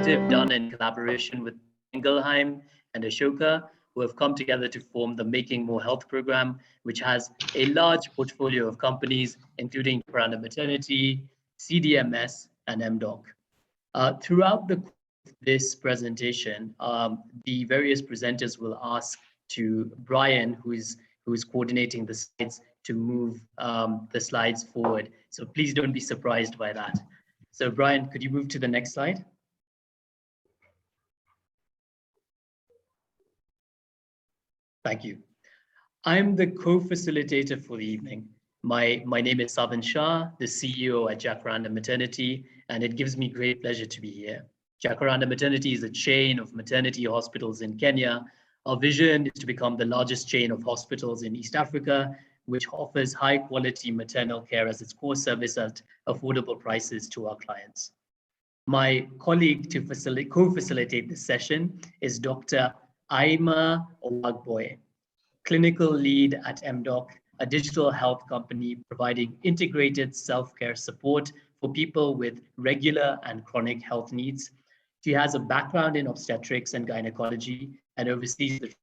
initiative done in collaboration with Boehringer-Ingelheim and Ashoka, who have come together to form the Making More Health program, which has a large portfolio of companies, including Jacaranda Maternity, CDMS, and MDoc. Throughout this presentation, the various presenters will ask to Brian, who is coordinating the slides, to move the slides forward. So please don't be surprised by that. So Brian, could you move to the next slide? Thank you. I'm the co-facilitator for the evening. My name is Savan Shah, the CEO at Jacaranda Maternity, and it gives me great pleasure to be here. Jacaranda Maternity is a chain of maternity hospitals in Kenya. Our vision is to become the largest chain of hospitals in East Africa, which offers high quality maternal care as its core service at affordable prices to our clients. My colleague to co-facilitate this session is Dr. Aima Owagboye, clinical lead at MDoc, a digital health company providing integrated self-care support for people with regular and chronic health needs. She has a background in obstetrics and gynecology and oversees the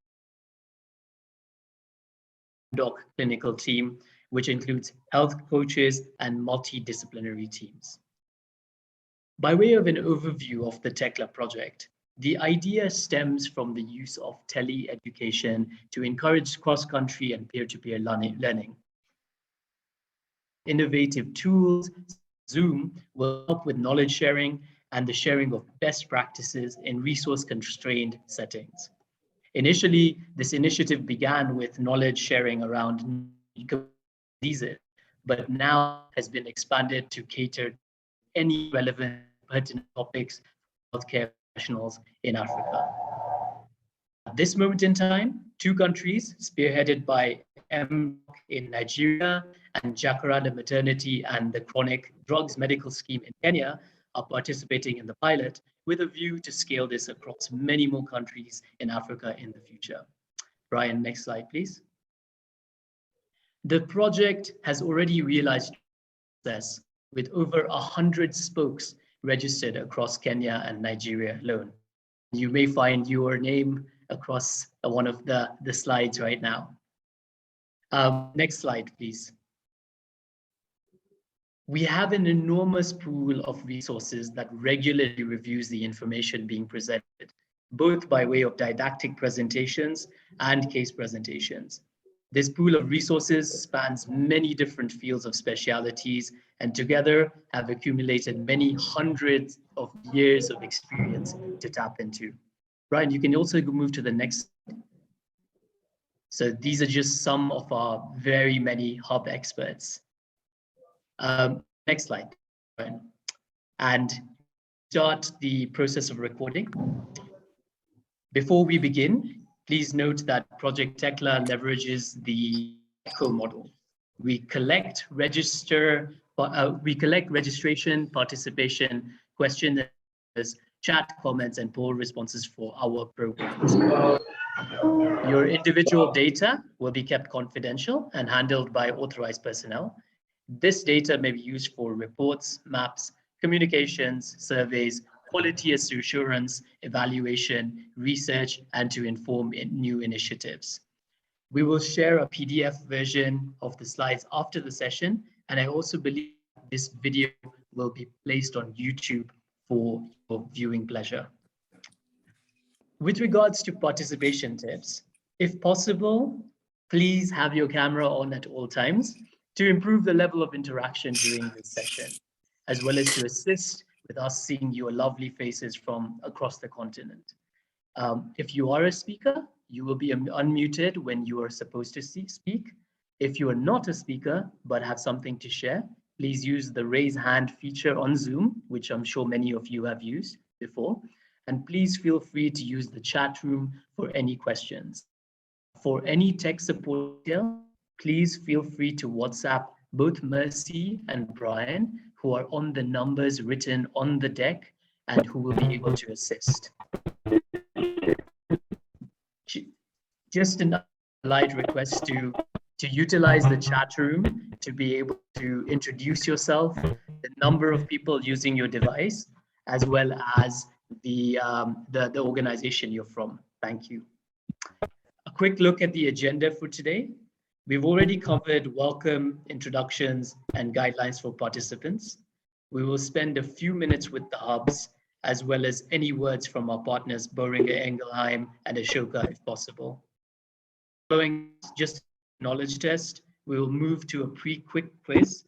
MDoc clinical team, which includes health coaches and multidisciplinary teams. By way of an overview of the TeCLA project, the idea stems from the use of tele-education to encourage cross-country and peer-to-peer learning. Innovative tools, Zoom, will help with knowledge sharing and the sharing of best practices in resource-constrained settings. Initially, this initiative began with knowledge sharing around diseases, but now has been expanded to cater to any relevant pertinent topics for healthcare professionals in Africa. At this moment in time, 2 countries spearheaded by MDoc in Nigeria and Jacaranda Maternity and the Chronic Drugs Medical Scheme in Kenya are participating in the pilot with a view to scale this across many more countries in Africa in the future. Brian, next slide, please. The project has already realized success with over 100 spokes registered across Kenya and Nigeria alone. You may find your name across one of the slides right now. Next slide, please. We have an enormous pool of resources that regularly reviews the information being presented, both by way of didactic presentations and case presentations. This pool of resources spans many different fields of specialities and together have accumulated many hundreds of years of experience to tap into. Brian, you can also move to the next. So these are just some of our very many hub experts. Next slide, Brian. And start the process of recording. Before we begin, please note that Project TeCLA leverages the ECHO model. We collect registration, participation, questions, chat, comments, and poll responses for our programs. Your individual data will be kept confidential and handled by authorized personnel. This data may be used for reports, maps, communications, surveys, quality assurance, evaluation, research, and to inform new initiatives. We will share a PDF version of the slides after the session, and I also believe this video will be placed on YouTube for your viewing pleasure. With regards to participation tips, if possible, please have your camera on at all times to improve the level of interaction during this session, as well as to assist with us seeing your lovely faces from across the continent. If you are a speaker, you will be unmuted when you are supposed to speak. If you are not a speaker, but have something to share, please use the raise hand feature on Zoom, which I'm sure many of you have used before. And please feel free to use the chat room for any questions. For any tech support, please feel free to WhatsApp both Mercy and Brian, who are on the numbers written on the deck and who will be able to assist. Just a light request to utilize the chat room to be able to introduce yourself, the number of people using your device, as well as the organization you're from. Thank you. A quick look at the agenda for today. We've already covered welcome, introductions, and guidelines for participants. We will spend a few minutes with the hubs, as well as any words from our partners, Boehringer-Ingelheim and Ashoka, if possible. Following just a knowledge test, we will move to a pre-quick quiz,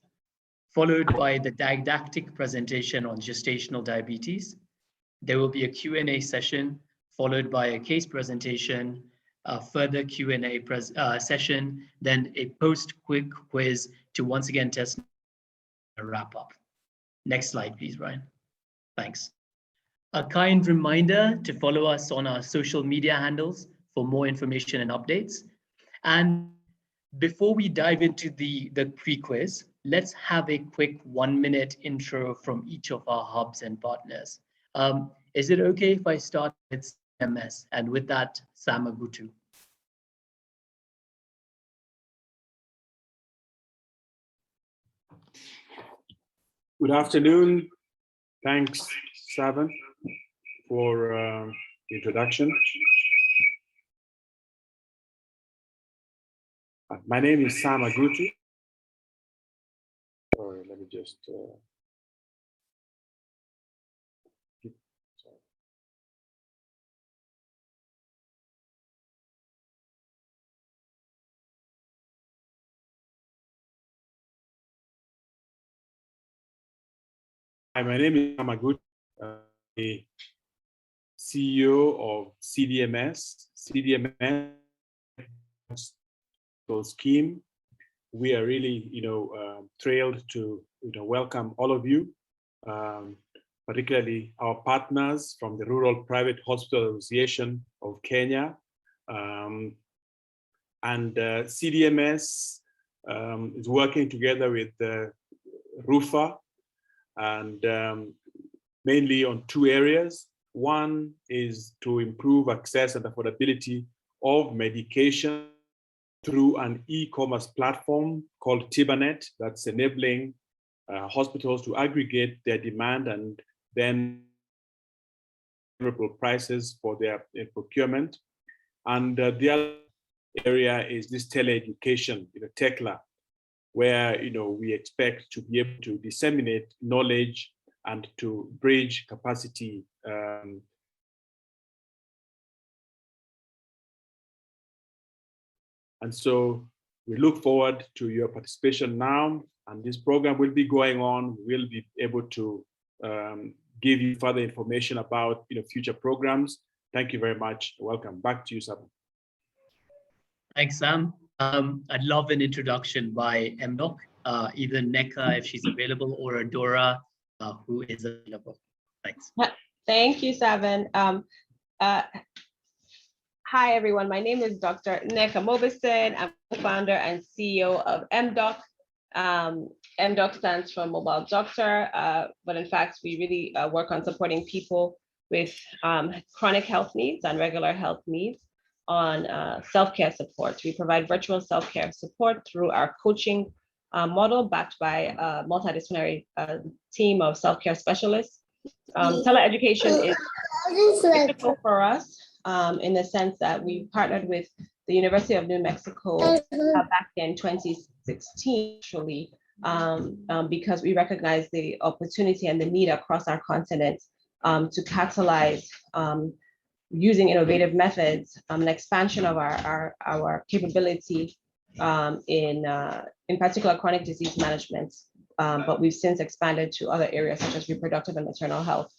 followed by the didactic presentation on gestational diabetes. There will be a Q&A session, followed by a case presentation, a further Q&A session, then a post-quick quiz to once again test a wrap-up. Next slide, please, Brian. Thanks. A kind reminder to follow us on our social media handles for more information and updates. And before we dive into the pre-quiz, let's have a quick 1-minute intro from each of our hubs and partners. Is it okay if I start with CDMS? And with that, Sam Agutu. Good afternoon. Thanks, Savan, for the introduction. My name is Sam Agutu. Sorry, let me just. Hi, my name is Sam Agutu, the CEO of CDMS. CDMS scheme. We are really, thrilled to welcome all of you, particularly our partners from the Rural Private Hospital Association of Kenya, and CDMS is working together with RUFA, and mainly on 2 areas. One is to improve access and affordability of medication through an e-commerce platform called TibaNet that's enabling hospitals to aggregate their demand and then favorable prices for their procurement. And the other area is this tele-education, TeCLA, where we expect to be able to disseminate knowledge and to bridge capacity and so we look forward to your participation now, and this program will be going on. We'll be able to give you further information about future programs. Thank you very much. Welcome. Back to you, Sam. Thanks, Sam. I'd love an introduction by MDoc, either Neka, if she's available, or Adora, who is available. Thanks. Thank you, Savan. Hi, everyone. My name is Dr. Neka Mobison. I'm co-founder and CEO of MDoc. MDoc stands for Mobile Doctor, but in fact, we really work on supporting people with chronic health needs and regular health needs on self-care support. We provide virtual self-care support through our coaching model backed by a multidisciplinary team of self-care specialists. Tele-education is critical for us in the sense that we partnered with the University of New Mexico back in 2016, actually, because we recognize the opportunity and the need across our continent to catalyze using innovative methods, an expansion of our capability in particular chronic disease management, but we've since expanded to other areas such as reproductive and maternal health.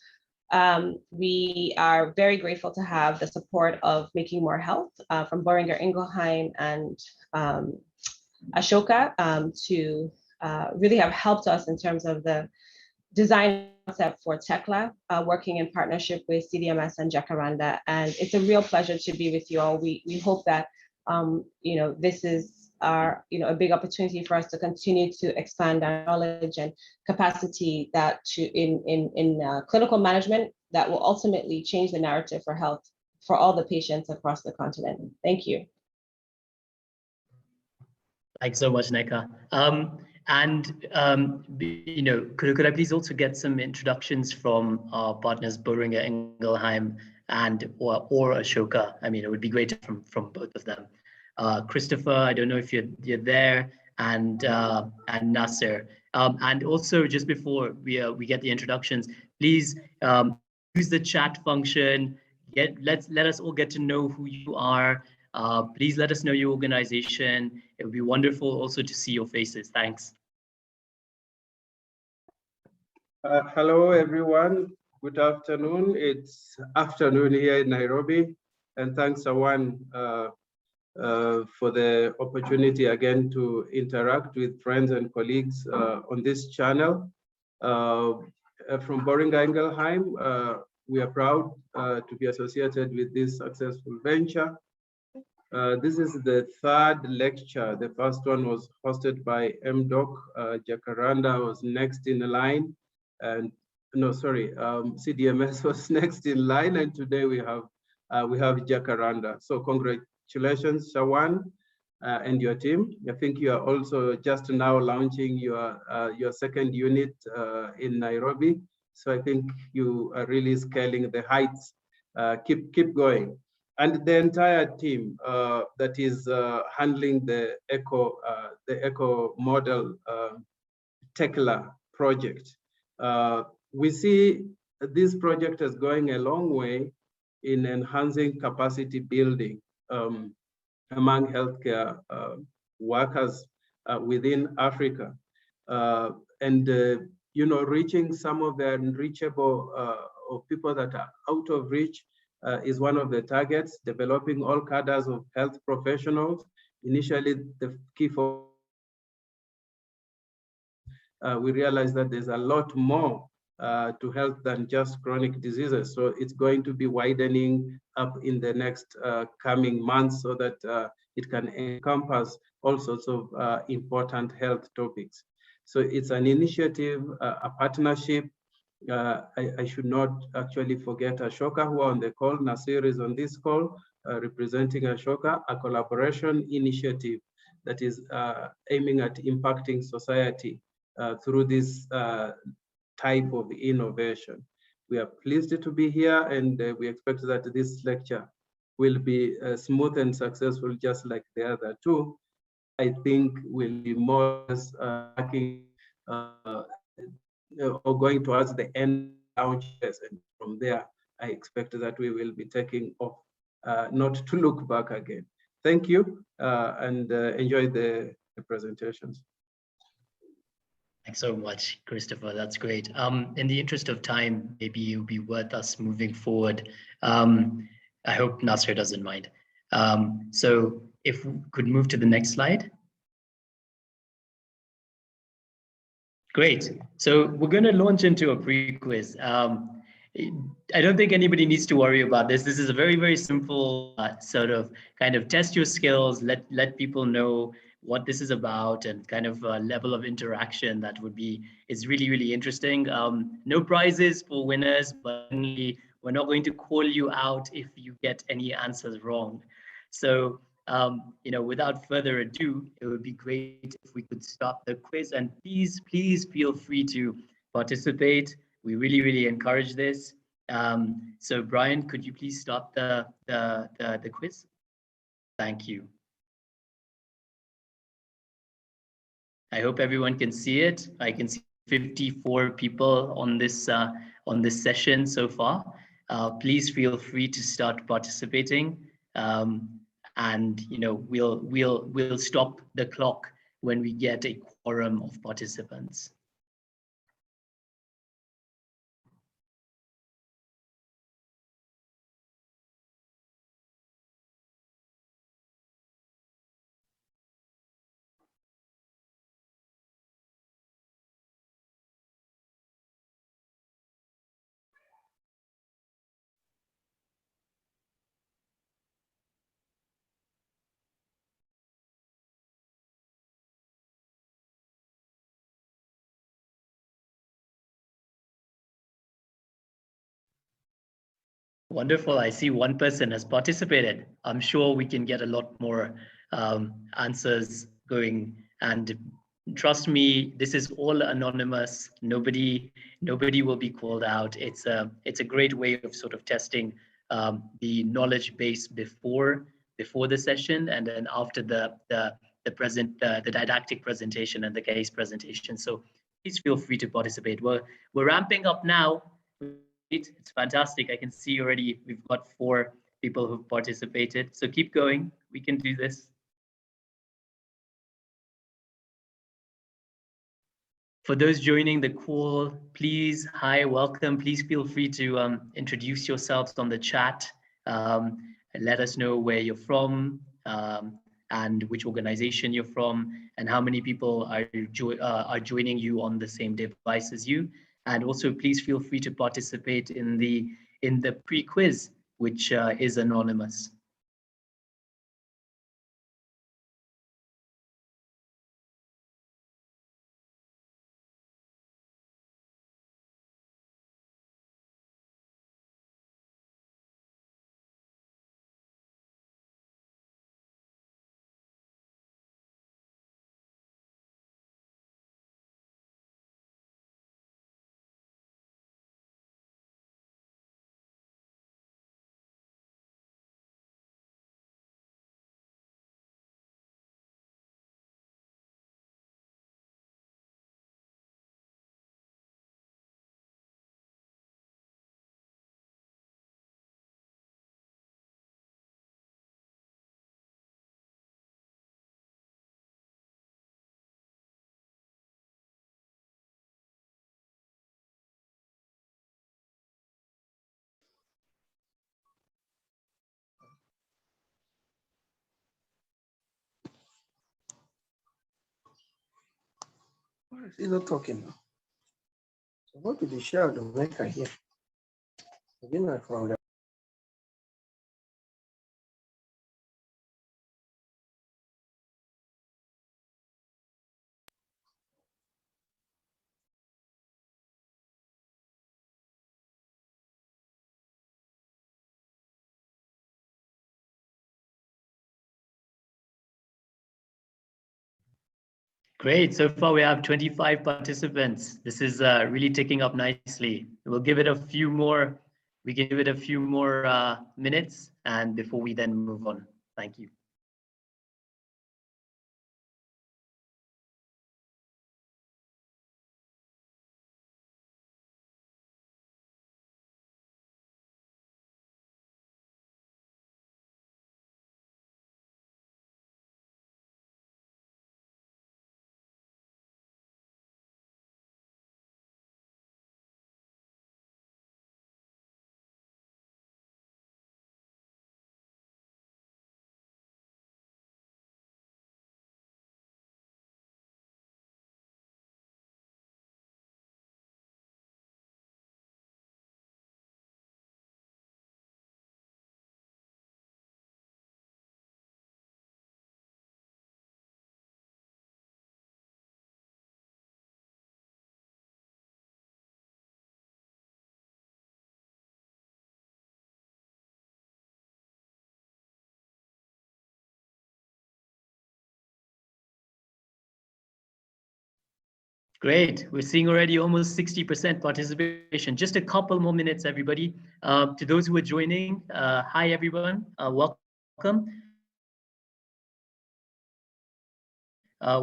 We are very grateful to have the support of Making More Health from Boehringer-Ingelheim and Ashoka to really have helped us in terms of the design concept for TeCLA, working in partnership with CDMS and Jacaranda. And it's a real pleasure to be with you all. We hope that this is a big opportunity for us to continue to expand our knowledge and capacity that in clinical management that will ultimately change the narrative for health for all the patients across the continent. Thank you. Thanks so much, Neka. Could I please also get some introductions from our partners, Boehringer-Ingelheim and or Ashoka? I mean, it would be great from both of them. Christopher, I don't know if you're there, and Nasser. And also, just before we get the introductions, please use the chat function. Let us all get to know who you are. Please let us know your organization. It would be wonderful also to see your faces. Thanks. Hello, everyone. Good afternoon. It's afternoon here in Nairobi. And thanks, Awan, for the opportunity again to interact with friends and colleagues on this channel. From Boehringer-Ingelheim, we are proud to be associated with this successful venture. This is the third lecture. The first one was hosted by MDoc. Jacaranda was next in the line. And no, sorry, CDMS was next in line. And today we have Jacaranda. So congratulations, Shawan, and your team. I think you are also just now launching your second unit in Nairobi. So I think you are really scaling the heights. Keep going. And the entire team that is handling the eco model TeCLA project. We see this project is going a long way in enhancing capacity building among healthcare workers within Africa, and reaching some of the unreachable or people that are out of reach is one of the targets. Developing all cadres of health professionals. Initially, the key for we realize that there's a lot more to health than just chronic diseases. So it's going to be widening up in the next coming months so that it can encompass all sorts of important health topics. So it's an initiative, a partnership. I should not actually forget Ashoka, who are on the call. Nasir is on this call, representing Ashoka, a collaboration initiative that is aiming at impacting society through this type of innovation. We are pleased to be here, and we expect that this lecture will be smooth and successful, just like the other two. I think we'll be more or going towards the end launches, and from there, I expect that we will be taking off, not to look back again. Thank you, and enjoy the presentations. Thanks so much, Christopher. That's great. In the interest of time, maybe it would be worth us moving forward. I hope Nasser doesn't mind. So if we could move to the next slide. Great. So we're going to launch into a pre-quiz. I don't think anybody needs to worry about this. This is a very, very simple sort of kind of test your skills, let people know what this is about, and kind of a level of interaction that is really, really interesting. No prizes for winners, but we're not going to call you out if you get any answers wrong. So, without further ado, it would be great if we could start the quiz, and please feel free to participate. We really, really encourage this. So Brian, could you please start the quiz? Thank you. I hope everyone can see it. I can see 54 people on this session so far. Please feel free to start participating, and we'll stop the clock when we get a quorum of participants. Wonderful. I see one person has participated. I'm sure we can get a lot more answers going, and trust me, this is all anonymous. Nobody will be called out. It's a great way of sort of testing the knowledge base before the session, and then after the didactic presentation and the case presentation. So please feel free to participate. We're ramping up now. It's fantastic. I can see already we've got 4 people who've participated. So keep going. We can do this. For those joining the call, please, hi, welcome. Please feel free to introduce yourselves on the chat. Let us know where you're from and which organization you're from, and how many people are joining you on the same device as you. And also, please feel free to participate in the pre-quiz, which is anonymous. Why is he not talking now? So what did he share the maker here? Again, from the Great. So far, we have 25 participants. This is really ticking up nicely. We'll give it a few more. We can give it a few more minutes, and before we then move on. Thank you. Great. We're seeing already almost 60% participation. Just a couple more minutes, everybody. To those who are joining, hi, everyone. Welcome.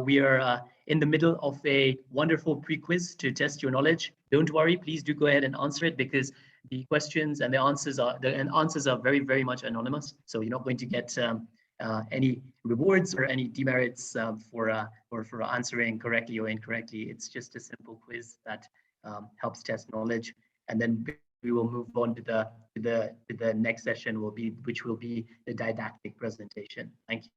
We are in the middle of a wonderful pre-quiz to test your knowledge. Don't worry, please do go ahead and answer it, because the questions and the answers are very, very much anonymous. So you're not going to get any rewards or any demerits for answering correctly or incorrectly. It's just a simple quiz that helps test knowledge, and then we will move on to the next session, which will be the didactic presentation. Thank you.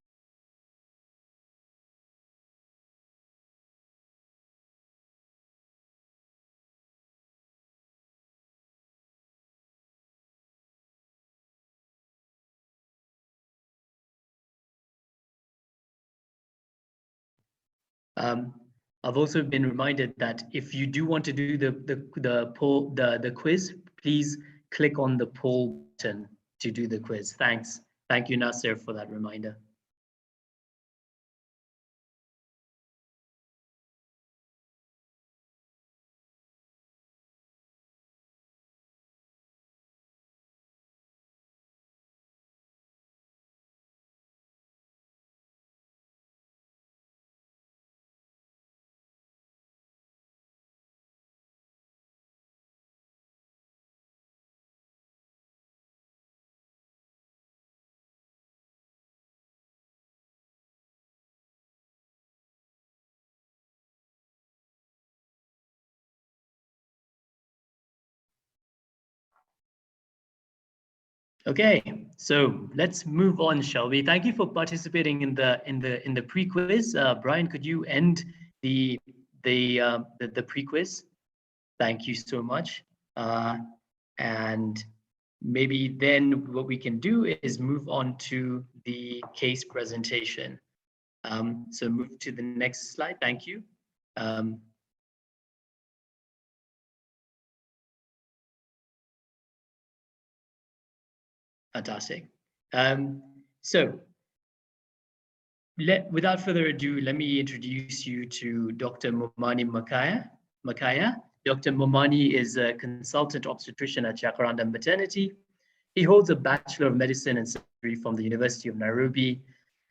I've also been reminded that if you do want to do the quiz, please click on the poll button to do the quiz. Thanks. Thank you, Nasser, for that reminder. Okay, so let's move on, shall we? Thank you for participating in the pre-quiz. Brian, could you end the pre-quiz? Thank you so much. And maybe then what we can do is move on to the case presentation. So move to the next slide. Thank you. Fantastic. So without further ado, let me introduce you to Dr. Momani Makaya. Dr. Momani is a consultant obstetrician at Jacaranda Maternity. He holds a Bachelor of Medicine and Surgery from the University of Nairobi,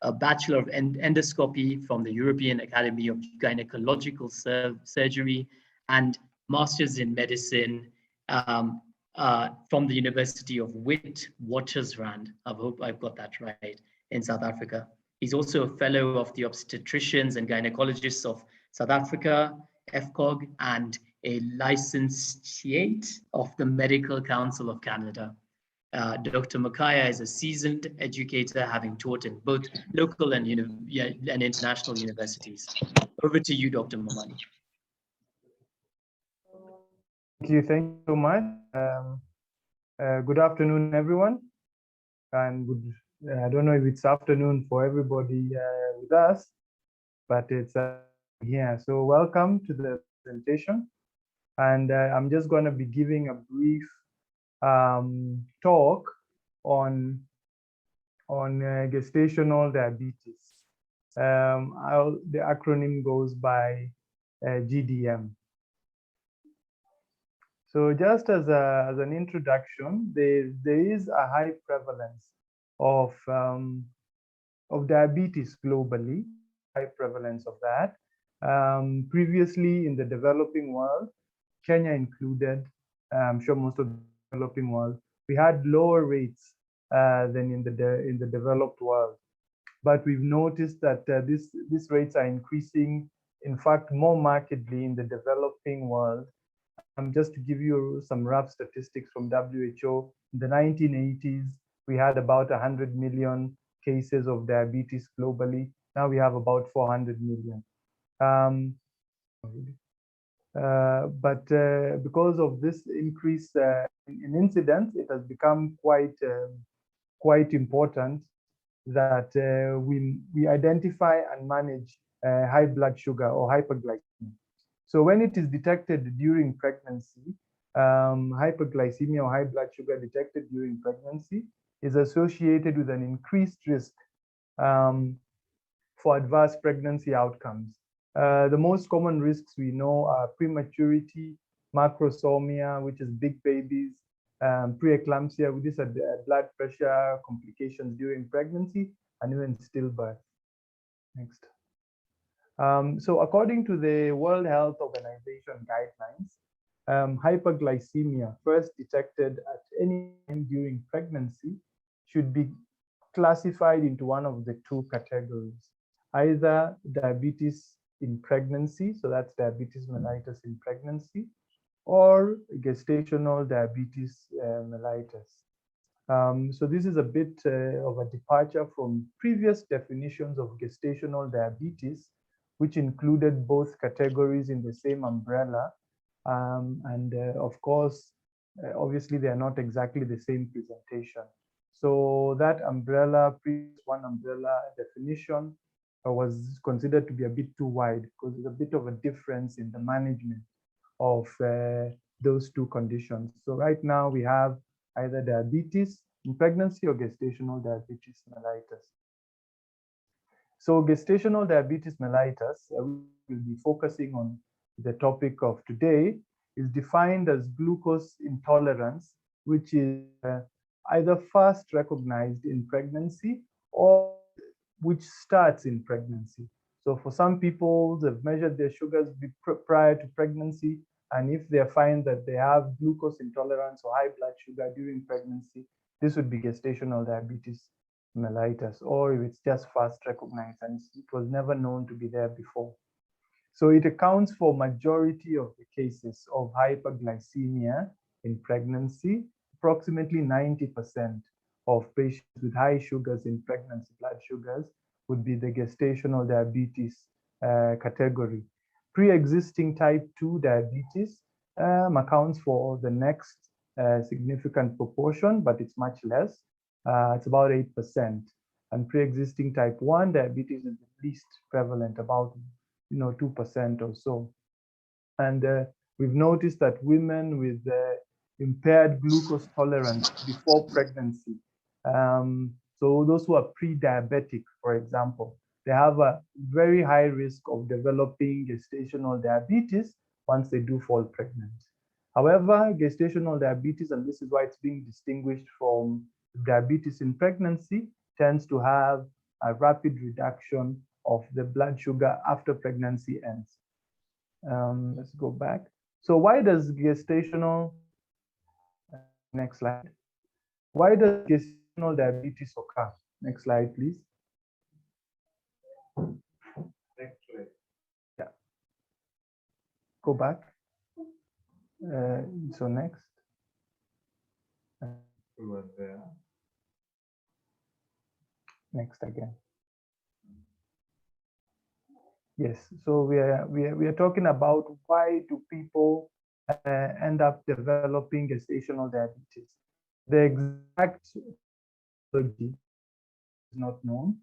a Bachelor of Endoscopy from the European Academy of Gynecological Surgery, and Masters in Medicine from the University of Witwatersrand. I hope I've got that right, in South Africa. He's also a fellow of the Obstetricians and Gynecologists of South Africa, FCOG, and a licentiate of the Medical Council of Canada. Dr. Makaya is a seasoned educator, having taught in both local and international universities. Over to you, Dr. Momani. Thank you so much. Good afternoon, everyone. And I don't know if it's afternoon for everybody with us, but it's here. So welcome to the presentation. And I'm just going to be giving a brief talk on gestational diabetes. The acronym goes by GDM. So just as an introduction, there is a high prevalence of diabetes globally, high prevalence of that. Previously in the developing world, Kenya included, I'm sure most of the developing world, we had lower rates than in the developed world. But we've noticed that these rates are increasing, in fact, more markedly in the developing world. Just to give you some rough statistics from WHO, in the 1980s, we had about 100 million cases of diabetes globally. Now we have about 400 million. But because of this increase in incidence, it has become quite important that we identify and manage high blood sugar or hyperglycemia. So when it is detected during pregnancy, hyperglycemia or high blood sugar detected during pregnancy is associated with an increased risk for adverse pregnancy outcomes. The most common risks we know are prematurity, macrosomia, which is big babies, preeclampsia, which is blood pressure complications during pregnancy, and even stillbirth. Next. So according to the World Health Organization guidelines, hyperglycemia first detected at any time during pregnancy should be classified into one of the two categories, either diabetes in pregnancy, so that's diabetes mellitus in pregnancy, or gestational diabetes mellitus. So this is a bit of a departure from previous definitions of gestational diabetes, which included both categories in the same umbrella. Of course, obviously, they are not exactly the same presentation. So that umbrella, previous one umbrella definition was considered to be a bit too wide because there's a bit of a difference in the management of those two conditions. So right now we have either diabetes in pregnancy or gestational diabetes mellitus. So gestational diabetes mellitus, we'll be focusing on the topic of today, is defined as glucose intolerance, which is either first recognized in pregnancy or which starts in pregnancy. So for some people, they've measured their sugars prior to pregnancy, and if they find that they have glucose intolerance or high blood sugar during pregnancy, this would be gestational diabetes mellitus, or if it's just first recognized and it was never known to be there before. So it accounts for majority of the cases of hyperglycemia in pregnancy, approximately 90% of patients with high sugars in pregnancy, blood sugars, would be the gestational diabetes category. Pre-existing type 2 diabetes accounts for the next significant proportion, but it's much less. It's about 8%. And pre-existing type 1 diabetes is the least prevalent, about 2% or so. And we've noticed that women with impaired glucose tolerance before pregnancy, so those who are pre-diabetic, for example, they have a very high risk of developing gestational diabetes once they do fall pregnant. However, gestational diabetes, and this is why it's being distinguished from diabetes in pregnancy, tends to have a rapid reduction of the blood sugar after pregnancy ends. Let's go back. So why does gestational, next slide. Why does gestational diabetes occur? Next slide, please. Next slide. Yeah. Go back. So next. We were there. Next again. Yes, so we are talking about why do people end up developing gestational diabetes. The exact etiology is not known.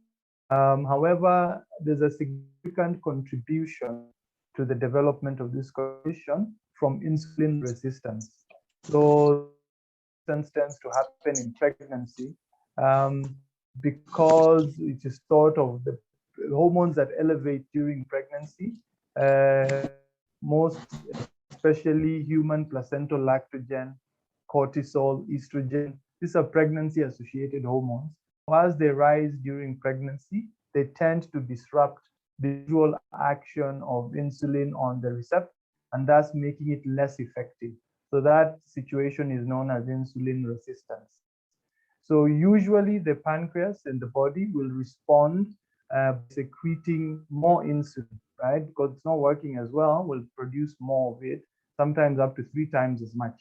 However, there's a significant contribution to the development of this condition from insulin resistance. So resistance tends to happen in pregnancy because it is thought of the hormones that elevate during pregnancy, most especially human placental lactogen, cortisol, estrogen. These are pregnancy-associated hormones. As they rise during pregnancy, they tend to disrupt the usual action of insulin on the receptor, and thus making it less effective. So that situation is known as insulin resistance. So usually the pancreas in the body will respond secreting more insulin, right? Because it's not working as well, will produce more of it, sometimes up to 3 times as much.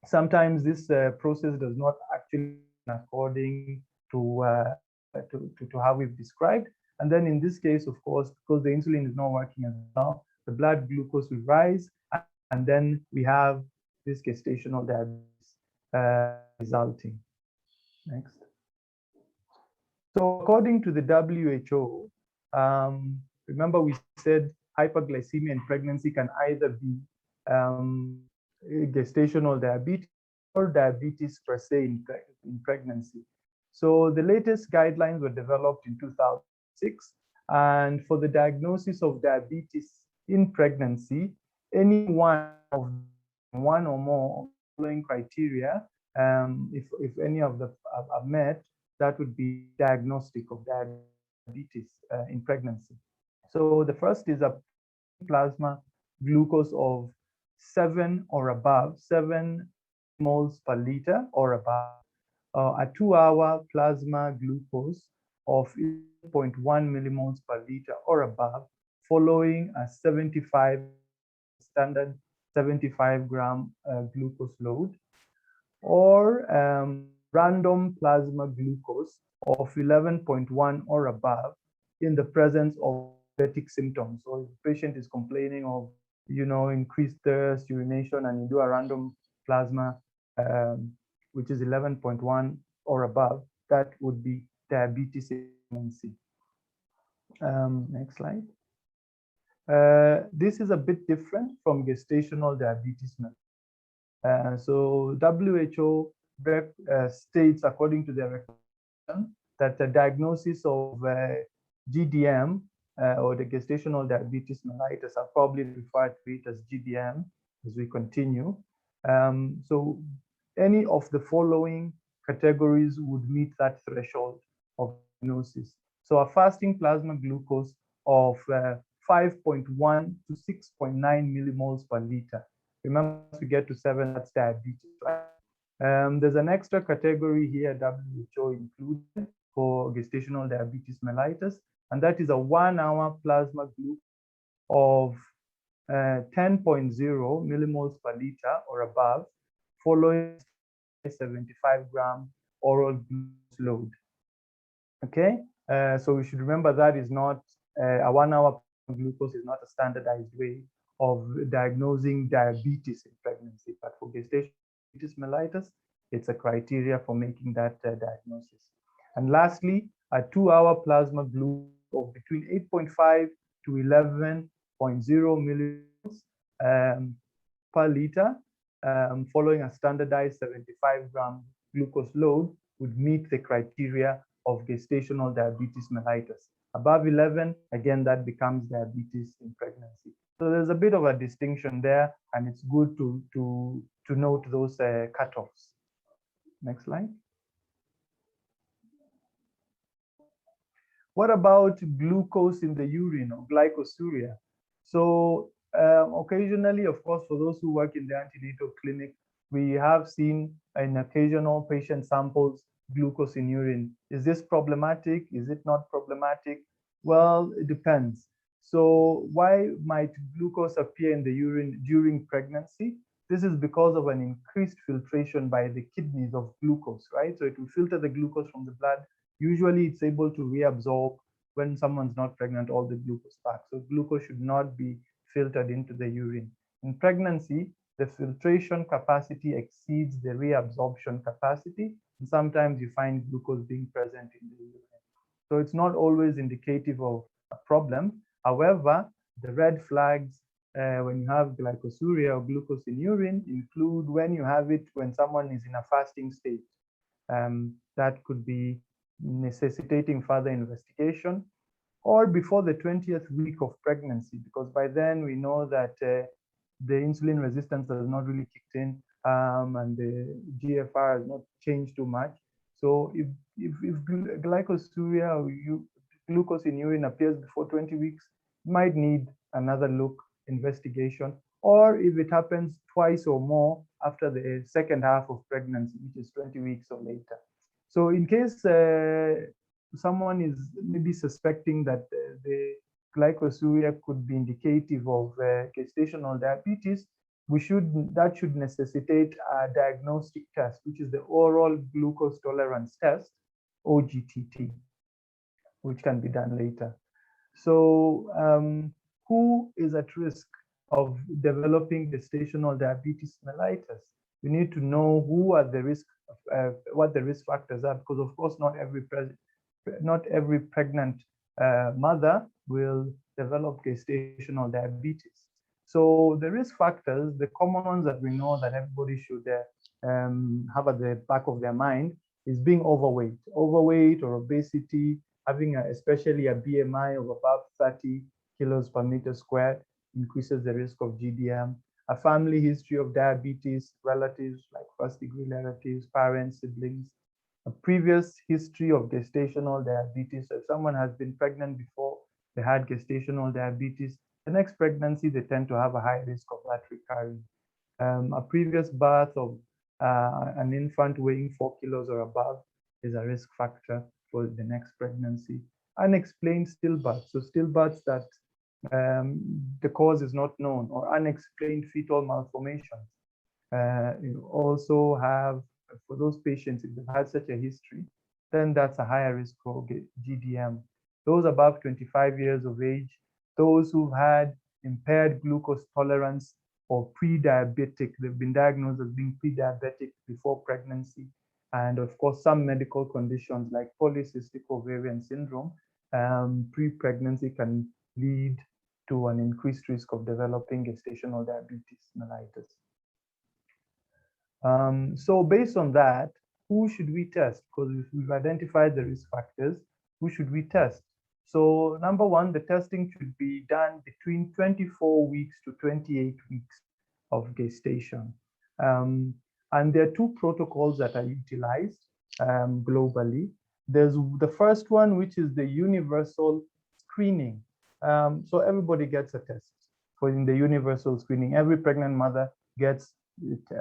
Sometimes this process does not actually according to how we've described. And then in this case, of course, because the insulin is not working as well, the blood glucose will rise, and then we have this gestational diabetes resulting. Next. So according to the WHO, remember we said hypoglycemia in pregnancy can either be gestational diabetes or diabetes per se in pregnancy. So the latest guidelines were developed in 2006, and for the diagnosis of diabetes in pregnancy, any one or more following criteria, if any of them are met, that would be diagnostic of diabetes in pregnancy. So the first is a plasma glucose of 7 or above, 7 moles per liter or above, a 2-hour plasma glucose of 0.1 millimoles per liter or above, following a standard 75-gram glucose load, or random plasma glucose of 11.1 or above in the presence of diabetic symptoms. So if the patient is complaining of, increased thirst, urination, and you do a random plasma, which is 11.1 or above, that would be diabetes in pregnancy. Next slide. This is a bit different from gestational diabetes. So WHO states, according to their recommendation, that the diagnosis of GDM or the gestational diabetes mellitus are probably referred to it as GDM as we continue. So any of the following categories would meet that threshold of diagnosis. So a fasting plasma glucose of 5.1 to 6.9 millimoles per liter. Remember, as we get to 7, that's diabetes, right? There's an extra category here WHO included for gestational diabetes mellitus, and that is a 1-hour plasma glucose of 10.0 millimoles per liter or above, following 75-gram oral glucose load. Okay, so we should remember that is not a 1 hour glucose is not a standardized way of diagnosing diabetes in pregnancy, but for gestational diabetes mellitus, it's a criteria for making that diagnosis. And lastly, a 2 hour plasma glucose of between 8.5 to 11.0 milliliters per liter, following a standardized 75-gram glucose load would meet the criteria of gestational diabetes mellitus. Above 11, again, that becomes diabetes in pregnancy. So there's a bit of a distinction there, and it's good to note those cutoffs. Next slide. What about glucose in the urine or glycosuria? So occasionally, of course, for those who work in the antenatal clinic, we have seen in occasional patient samples glucose in urine. Is this problematic? Is it not problematic? Well, it depends. So why might glucose appear in the urine during pregnancy? This is because of an increased filtration by the kidneys of glucose, right? So it will filter the glucose from the blood. Usually it's able to reabsorb when someone's not pregnant all the glucose back. So glucose should not be filtered into the urine. In pregnancy, the filtration capacity exceeds the reabsorption capacity. And sometimes you find glucose being present in the urine. So it's not always indicative of a problem. However, the red flags when you have glycosuria or glucose in urine include when you have it when someone is in a fasting state. That could be necessitating further investigation, or before the 20th week of pregnancy, because by then we know that the insulin resistance has not really kicked in and the GFR has not changed too much. So if glycosuria or glucose in urine appears before 20 weeks, you might need another look, investigation, or if it happens twice or more after the second half of pregnancy, which is 20 weeks or later. So in case someone is maybe suspecting that the glycosuria could be indicative of gestational diabetes, that should necessitate a diagnostic test, which is the oral glucose tolerance test, OGTT, which can be done later. So who is at risk of developing gestational diabetes mellitus? We need to know who are the risk, what the risk factors are, because of course not every pregnant mother will develop gestational diabetes. So the risk factors, the common ones that we know that everybody should have at the back of their mind is being overweight or obesity, having especially a BMI of above 30 kilos per meter squared increases the risk of GDM. A family history of diabetes, relatives like first-degree relatives, parents, siblings, a previous history of gestational diabetes. So if someone has been pregnant before they had gestational diabetes, the next pregnancy, they tend to have a high risk of that recurring. A previous birth of an infant weighing 4 kilos or above is a risk factor for the next pregnancy. Unexplained stillbirth, so stillbirths that the cause is not known, or unexplained fetal malformations. You also have, for those patients, if they've had such a history, then that's a higher risk for GDM. Those above 25 years of age, those who've had impaired glucose tolerance or pre-diabetic, they've been diagnosed as being pre-diabetic before pregnancy, and of course some medical conditions like polycystic ovarian syndrome, pre-pregnancy can lead to an increased risk of developing gestational diabetes mellitus. So based on that, who should we test? Because if we've identified the risk factors, who should we test? So number one, the testing should be done between 24 weeks to 28 weeks of gestation. And there are two protocols that are utilized globally. There's the first one, which is the universal screening. So everybody gets a test for in the universal screening. Every pregnant mother gets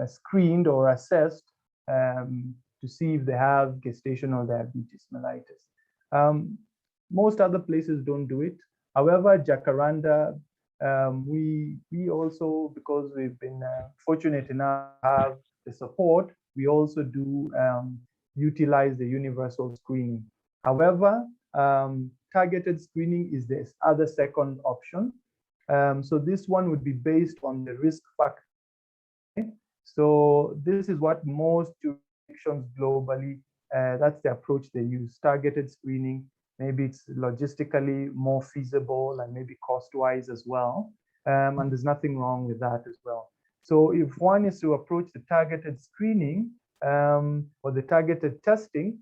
screened or assessed to see if they have gestational diabetes mellitus. Most other places don't do it. However, Jacaranda, we also, because we've been fortunate enough to have the support, we also do utilize the universal screening. However, targeted screening is the other second option. So this one would be based on the risk factor. Okay? So this is what most jurisdictions globally, that's the approach they use, targeted screening. Maybe it's logistically more feasible and maybe cost-wise as well. And there's nothing wrong with that as well. So if one is to approach the targeted screening or the targeted testing,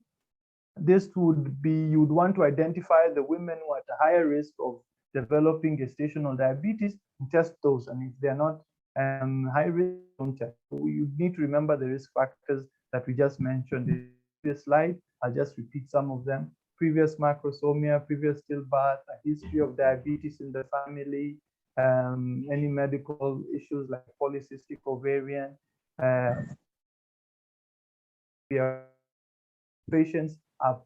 this would be, you would want to identify the women who are at a higher risk of developing gestational diabetes and test those. And if they're not high risk, don't test. So you need to remember the risk factors that we just mentioned in this slide. I'll just repeat some of them. Previous macrosomia, previous stillbirth, a history of diabetes in the family, any medical issues like polycystic ovarian. Patients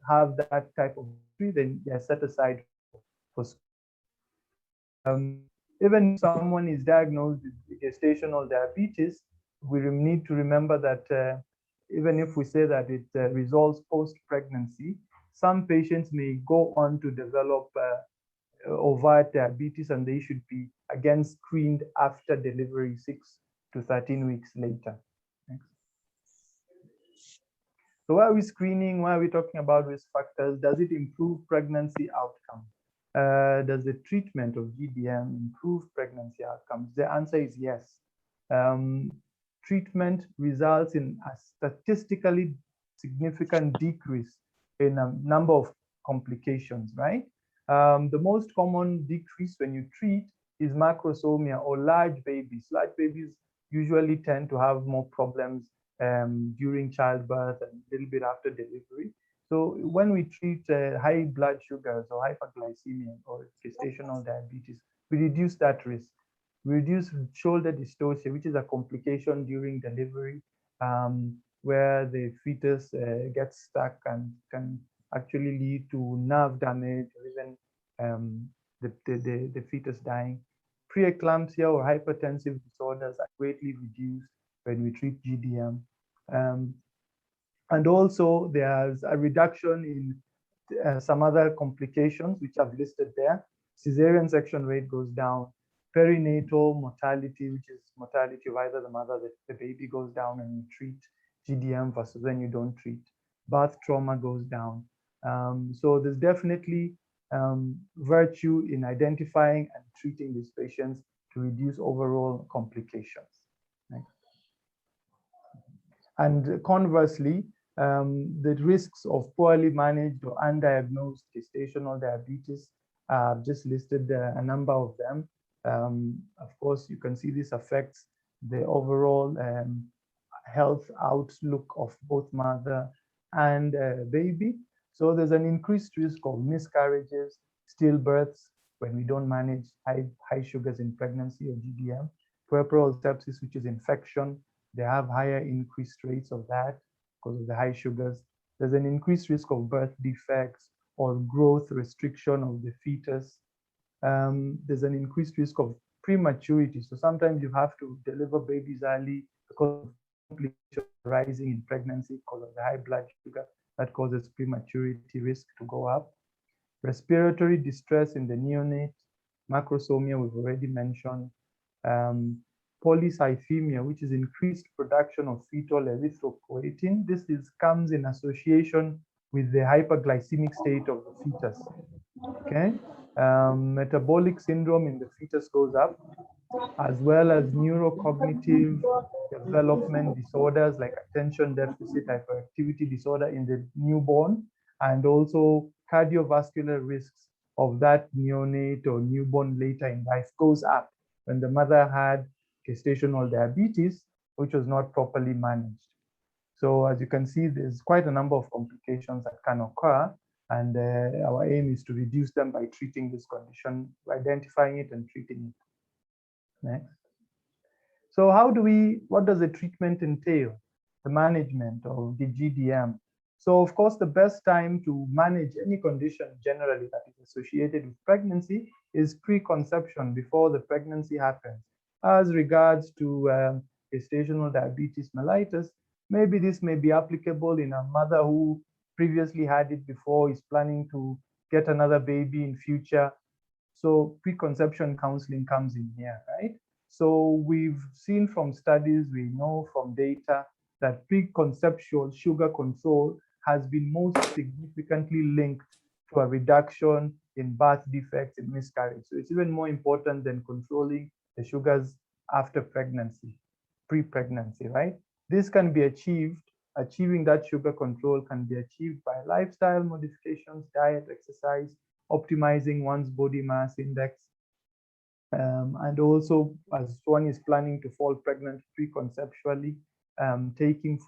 have that type of history, then they're set aside for even if someone is diagnosed with gestational diabetes, we need to remember that even if we say that it resolves post-pregnancy, some patients may go on to develop overt diabetes, and they should be again screened after delivery 6 to 13 weeks later. Next. So why are we screening? Why are we talking about risk factors? Does it improve pregnancy outcome? Does the treatment of GDM improve pregnancy outcomes? The answer is yes. Treatment results in a statistically significant decrease in a number of complications, right? The most common decrease when you treat is macrosomia or large babies. Large babies usually tend to have more problems during childbirth and a little bit after delivery. So when we treat high blood sugars or hyperglycemia or gestational diabetes, we reduce that risk. We reduce shoulder dystocia, which is a complication during delivery, where the fetus gets stuck and can actually lead to nerve damage or even the fetus dying. Preeclampsia or hypertensive disorders are greatly reduced when we treat GDM. And also there's a reduction in some other complications which I've listed there. Cesarean section rate goes down. Perinatal mortality, which is mortality of either the mother or the baby, goes down when you treat GDM versus when you don't treat. Birth trauma goes down. So there's definitely virtue in identifying and treating these patients to reduce overall complications. Next. And conversely, the risks of poorly managed or undiagnosed gestational diabetes, I've just listed a number of them. Of course, you can see this affects the overall health outlook of both mother and baby. So there's an increased risk of miscarriages, stillbirths when we don't manage high sugars in pregnancy or GDM. Puerperal sepsis, which is infection, they have higher increased rates of that because of the high sugars. There's an increased risk of birth defects or growth restriction of the fetus. There's an increased risk of prematurity. So sometimes you have to deliver babies early because of complications rising in pregnancy because of the high blood sugar. That causes prematurity risk to go up. Respiratory distress in the neonate. Macrosomia, we've already mentioned. Polycythemia, which is increased production of fetal erythropoietin. This comes in association with the hyperglycemic state of the fetus. Okay. Metabolic syndrome in the fetus goes up, as well as neurocognitive development disorders like attention deficit hyperactivity disorder in the newborn, and also cardiovascular risks of that neonate or newborn later in life goes up when the mother had gestational diabetes, which was not properly managed. So as you can see, there's quite a number of complications that can occur, and our aim is to reduce them by treating this condition, identifying it and treating it. Next. So what does the treatment entail? The management of the GDM. So of course, the best time to manage any condition generally that is associated with pregnancy is preconception, before the pregnancy happens. As regards to gestational diabetes mellitus, maybe this may be applicable in a mother who previously had it before, is planning to get another baby in future. So preconception counseling comes in here, right? So we've seen from studies, we know from data that preconceptual sugar control has been most significantly linked to a reduction in birth defects and miscarriage. So it's even more important than controlling the sugars after pregnancy, pre-pregnancy, right? This can be achieved, achieving that sugar control can be achieved by lifestyle modifications, diet, exercise, optimizing one's body mass index, and also as one is planning to fall pregnant preconceptually, taking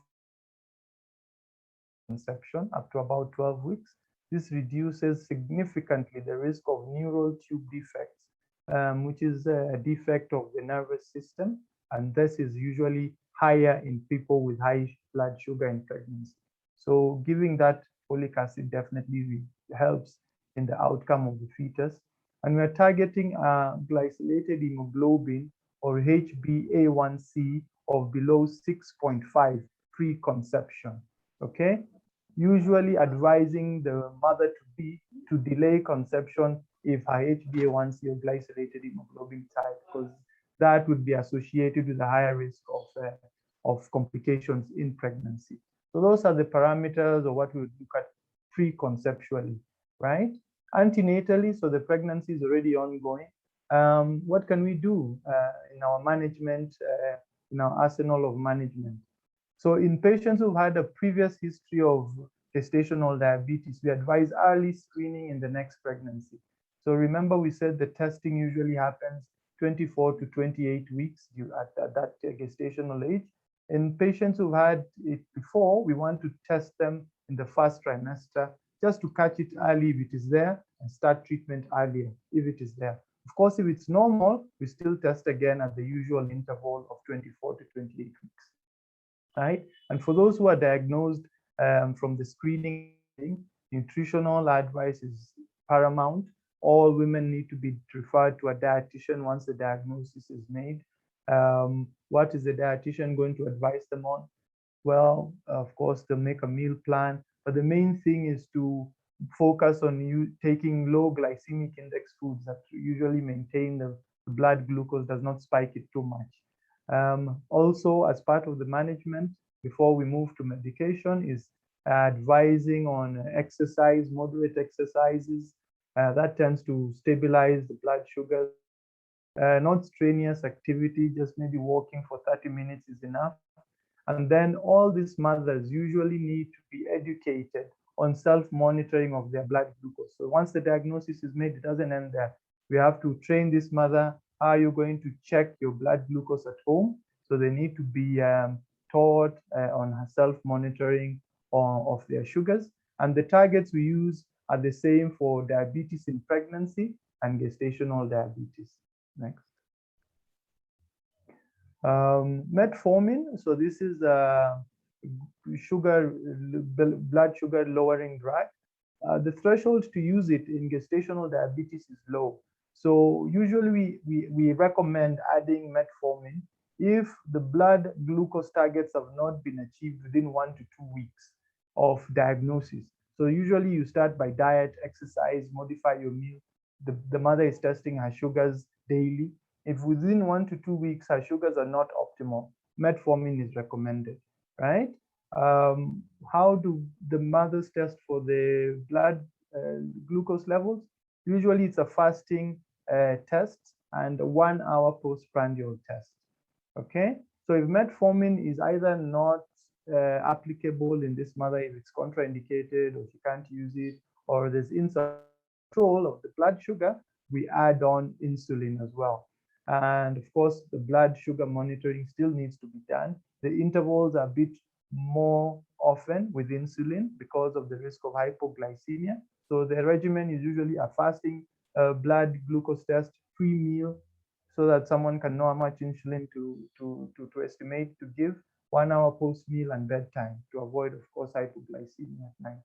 conception up to about 12 weeks. This reduces significantly the risk of neural tube defects, which is a defect of the nervous system, and this is usually higher in people with high blood sugar in pregnancy. So giving that folic acid definitely helps in the outcome of the fetus. And we're targeting glycosylated hemoglobin or HbA1c of below 6.5 pre-conception, okay? Usually advising the mother-to-be to delay conception if her HbA1c or glycosylated hemoglobin is high, because that would be associated with a higher risk of complications in pregnancy. So those are the parameters of what we would look at preconceptually, right? Antenatally, so the pregnancy is already ongoing. What can we do in our management, in our arsenal of management? So in patients who've had a previous history of gestational diabetes, we advise early screening in the next pregnancy. So remember, we said the testing usually happens 24 to 28 weeks at that gestational age. In patients who've had it before, we want to test them in the first trimester just to catch it early if it is there and start treatment earlier if it is there. Of course, if it's normal, we still test again at the usual interval of 24 to 28 weeks, right? And for those who are diagnosed from the screening, nutritional advice is paramount. All women need to be referred to a dietitian once the diagnosis is made. What is the dietitian going to advise them on? Well, of course, they'll make a meal plan, but the main thing is to focus on you taking low glycemic index foods that usually maintain the blood glucose, does not spike it too much. Also, as part of the management, before we move to medication, is advising on exercise, moderate exercises. That tends to stabilize the blood sugar. Not strenuous activity, just maybe walking for 30 minutes is enough. And then all these mothers usually need to be educated on self-monitoring of their blood glucose. So once the diagnosis is made, it doesn't end there. We have to train this mother. How are you going to check your blood glucose at home? So they need to be taught on self-monitoring of their sugars. And the targets we use are the same for diabetes in pregnancy and gestational diabetes. Next. Metformin, so this is a blood sugar lowering drug. The threshold to use it in gestational diabetes is low. So usually we recommend adding metformin if the blood glucose targets have not been achieved within 1 to 2 weeks of diagnosis. So usually you start by diet, exercise, modify your meal. The mother is testing her sugars daily. If within 1 to 2 weeks her sugars are not optimal, metformin is recommended, right? How do the mothers test for the blood glucose levels? Usually it's a fasting test and a 1 hour postprandial test, okay? So if metformin is either not applicable in this mother, if it's contraindicated or she can't use it, or there's insufficient control of the blood sugar, we add on insulin as well. And of course, the blood sugar monitoring still needs to be done. The intervals are a bit more often with insulin because of the risk of hypoglycemia. So the regimen is usually a fasting blood glucose test pre-meal so that someone can know how much insulin to estimate to give, 1 hour post-meal and bedtime to avoid, of course, hypoglycemia at night.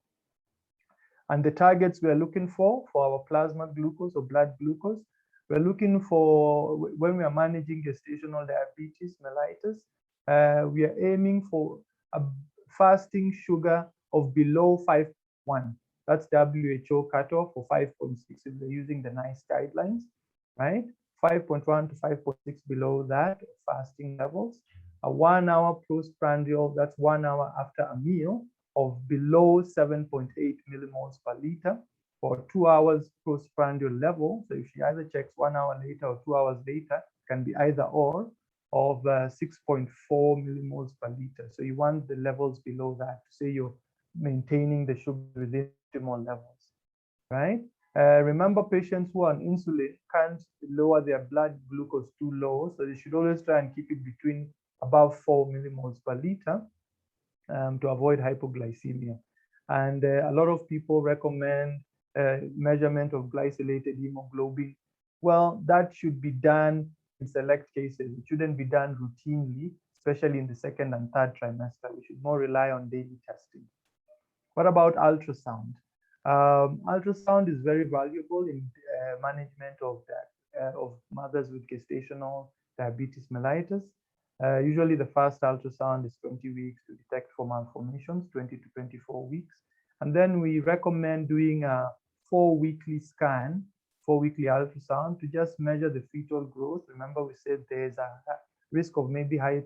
And the targets we're looking for our plasma glucose or blood glucose, we're looking for, when we are managing gestational diabetes mellitus, we are aiming for a fasting sugar of below 5.1. That's WHO cutoff for 5.6 if they're using the NICE guidelines, right? 5.1 to 5.6 below that fasting levels. A 1 hour postprandial, that's 1 hour after a meal, of below 7.8 millimoles per liter. For 2 hours postprandial level, so if she either checks 1 hour later or 2 hours later, can be either or, of 6.4 millimoles per liter. So you want the levels below that to say you're maintaining the sugar within optimal levels, right? Remember, patients who are on insulin can't lower their blood glucose too low, so they should always try and keep it between above 4 millimoles per liter to avoid hypoglycemia. And a lot of people recommend measurement of glycolated hemoglobin. Well, that should be done in select cases. It shouldn't be done routinely, especially in the second and third trimester. We should more rely on daily testing. What about ultrasound? Ultrasound is very valuable in management of mothers with gestational diabetes mellitus. Usually the first ultrasound is 20 weeks to detect for malformations, 20 to 24 weeks. And then we recommend doing a 4-weekly scan, 4-weekly ultrasound to just measure the fetal growth. Remember, we said there's a risk of maybe high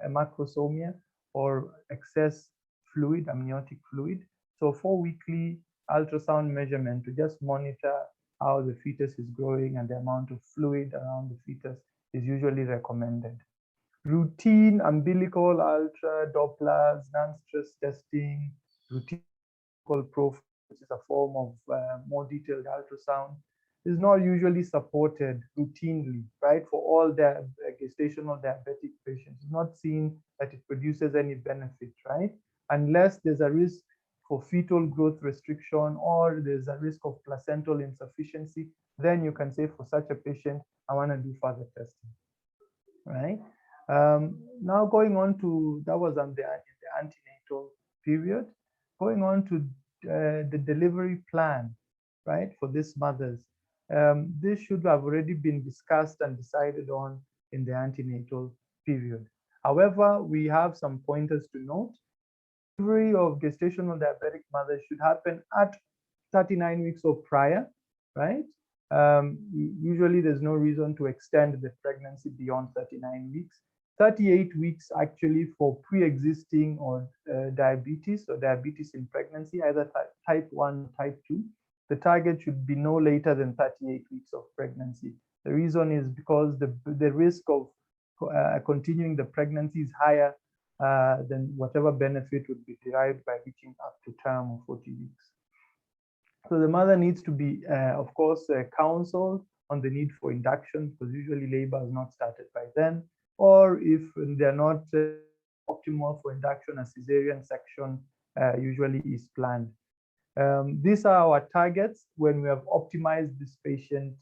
macrosomia or excess fluid, amniotic fluid. So 4-weekly ultrasound measurement to just monitor how the fetus is growing and the amount of fluid around the fetus is usually recommended. Routine umbilical ultra, Dopplers, non-stress testing, routine profile, which is a form of more detailed ultrasound, is not usually supported routinely, right? For all the gestational diabetic patients, it's not seen that it produces any benefit, right? Unless there's a risk for fetal growth restriction or there's a risk of placental insufficiency, then you can say for such a patient, I want to do further testing, right? Now going on to, that was on the antenatal period, going on to the delivery plan, right, for these mothers. This should have already been discussed and decided on in the antenatal period. However, we have some pointers to note. Delivery of gestational diabetic mothers should happen at 39 weeks or prior, right? Usually there's no reason to extend the pregnancy beyond 39 weeks. 38 weeks actually for pre-existing or diabetes or diabetes in pregnancy, either type 1 or type 2. The target should be no later than 38 weeks of pregnancy. The reason is because the risk of continuing the pregnancy is higher than whatever benefit would be derived by reaching up to term of 40 weeks. So the mother needs to be, of course, counseled on the need for induction, because usually labor is not started by then. Or if they're not optimal for induction, a cesarean section usually is planned. These are our targets when we have optimized this patient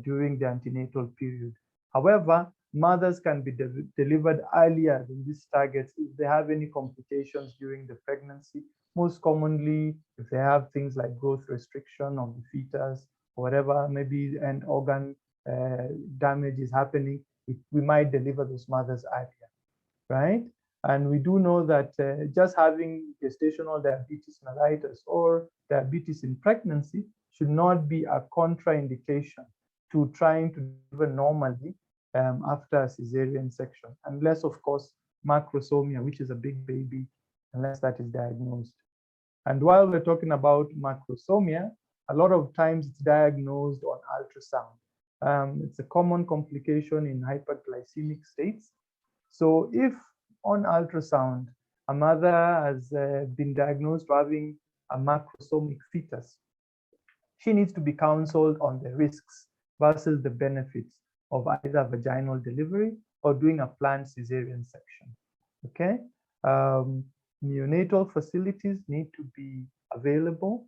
during the antenatal period. However, mothers can be delivered earlier than these targets if they have any complications during the pregnancy. Most commonly, if they have things like growth restriction of the fetus, or whatever, maybe an organ damage is happening, we might deliver those mothers earlier, right? And we do know that just having gestational diabetes mellitus or diabetes in pregnancy should not be a contraindication to trying to deliver normally after a cesarean section, unless, of course, macrosomia, which is a big baby, unless that is diagnosed. And while we're talking about macrosomia, a lot of times it's diagnosed on ultrasound. It's a common complication in hyperglycemic states. So if on ultrasound, a mother has been diagnosed having a macrosomic fetus, she needs to be counseled on the risks versus the benefits of either vaginal delivery or doing a planned cesarean section, okay? Neonatal facilities need to be available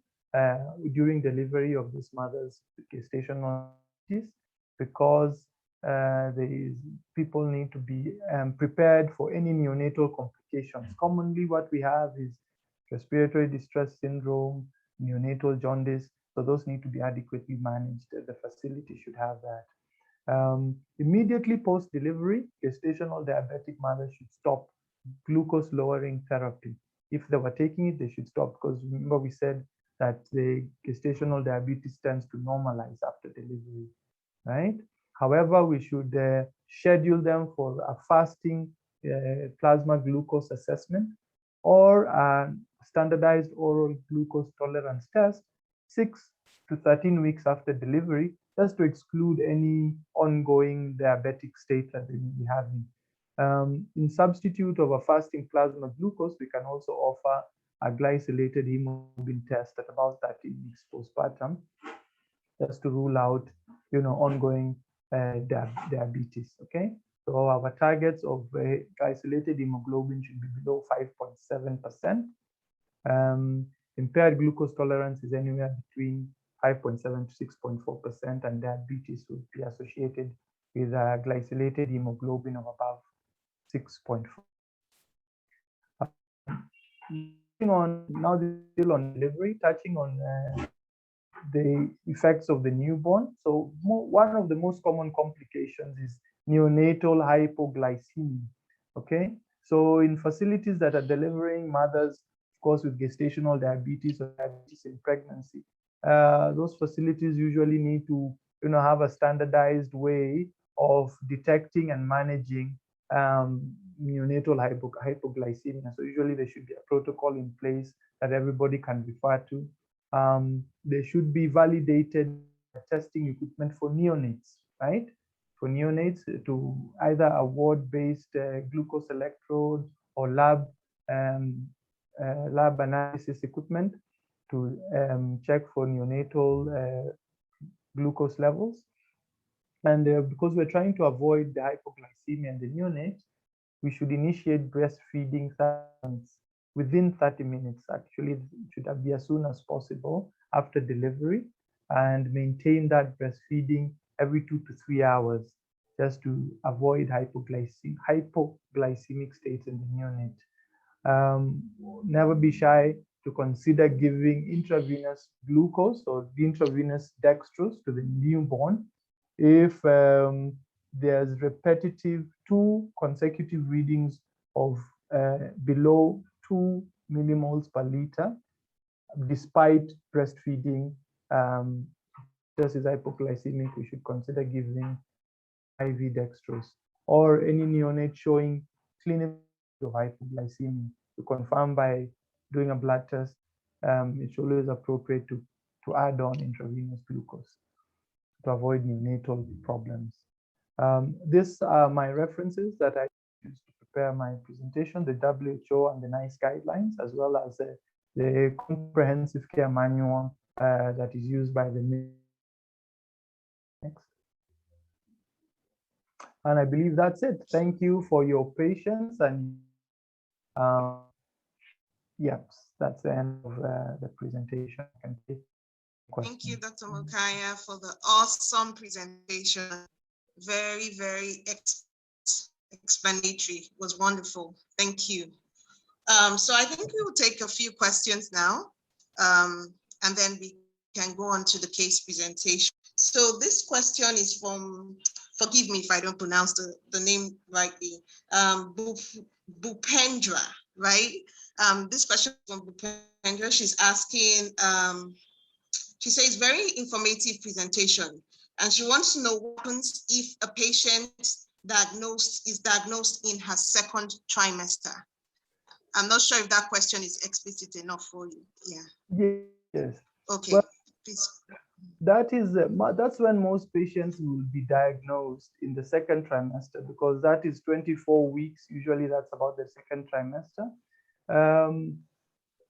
during delivery of this mother's gestational diabetes, because people need to be prepared for any neonatal complications. Commonly, what we have is respiratory distress syndrome, neonatal jaundice, so those need to be adequately managed. The facility should have that. Immediately post-delivery, gestational diabetic mothers should stop glucose lowering therapy. If they were taking it, they should stop, because remember we said that the gestational diabetes tends to normalize after delivery, right? However, we should schedule them for a fasting plasma glucose assessment or a standardized oral glucose tolerance test 6 to 13 weeks after delivery, just to exclude any ongoing diabetic state that they may be having. In substitute of a fasting plasma glucose, we can also offer a glycolated hemoglobin test at about 13 weeks postpartum, just to rule out, ongoing diabetes. Okay, so our targets of glycolated hemoglobin should be below 5.7%. Impaired glucose tolerance is anywhere between 5.7 to 6.4%, and diabetes would be associated with a glycolated hemoglobin of above 6.4. Now still on delivery, touching on the effects of the newborn. So one of the most common complications is neonatal hypoglycemia. Okay, so in facilities that are delivering mothers, of course, with gestational diabetes or diabetes in pregnancy, those facilities usually need to, have a standardized way of detecting and managing neonatal hypoglycemia. So usually there should be a protocol in place that everybody can refer to. There should be validated testing equipment for neonates, right? For neonates, to either a ward-based glucose electrode or lab analysis equipment to check for neonatal glucose levels. And because we're trying to avoid the hypoglycemia in the neonates, we should initiate breastfeeding within 30 minutes. Actually, it should be as soon as possible after delivery, and maintain that breastfeeding every 2 to 3 hours, just to avoid hypoglycemic states in the neonate. Never be shy to consider giving intravenous glucose or intravenous dextrose to the newborn if there's repetitive 2 consecutive readings of below 2 millimoles per liter, despite breastfeeding. Just is hypoglycemic, we should consider giving IV dextrose, or any neonate showing clinical of hypoglycemia, to confirm by doing a blood test. It's always appropriate to add on intravenous glucose to avoid neonatal problems. These are my references that I used to prepare my presentation: the WHO and the NICE guidelines, as well as the comprehensive care manual that is used by the next. And I believe that's it. Thank you for your patience. And yes, that's the end of the presentation. Thank you, Dr. Mukaya, for the awesome presentation. Very, very explanatory. It was wonderful. Thank you. So I think we will take a few questions now, and then we can go on to the case presentation. So this question is from, forgive me if I don't pronounce the name rightly, Bhupendra, right? This question from Bhupendra, she's asking, she says, very informative presentation, and she wants to know what happens if a patient is diagnosed in her second trimester. I'm not sure if that question is explicit enough for you. Yeah. Yes. Okay. Well, please. That's when most patients will be diagnosed in the second trimester, because that is 24 weeks. Usually that's about the second trimester.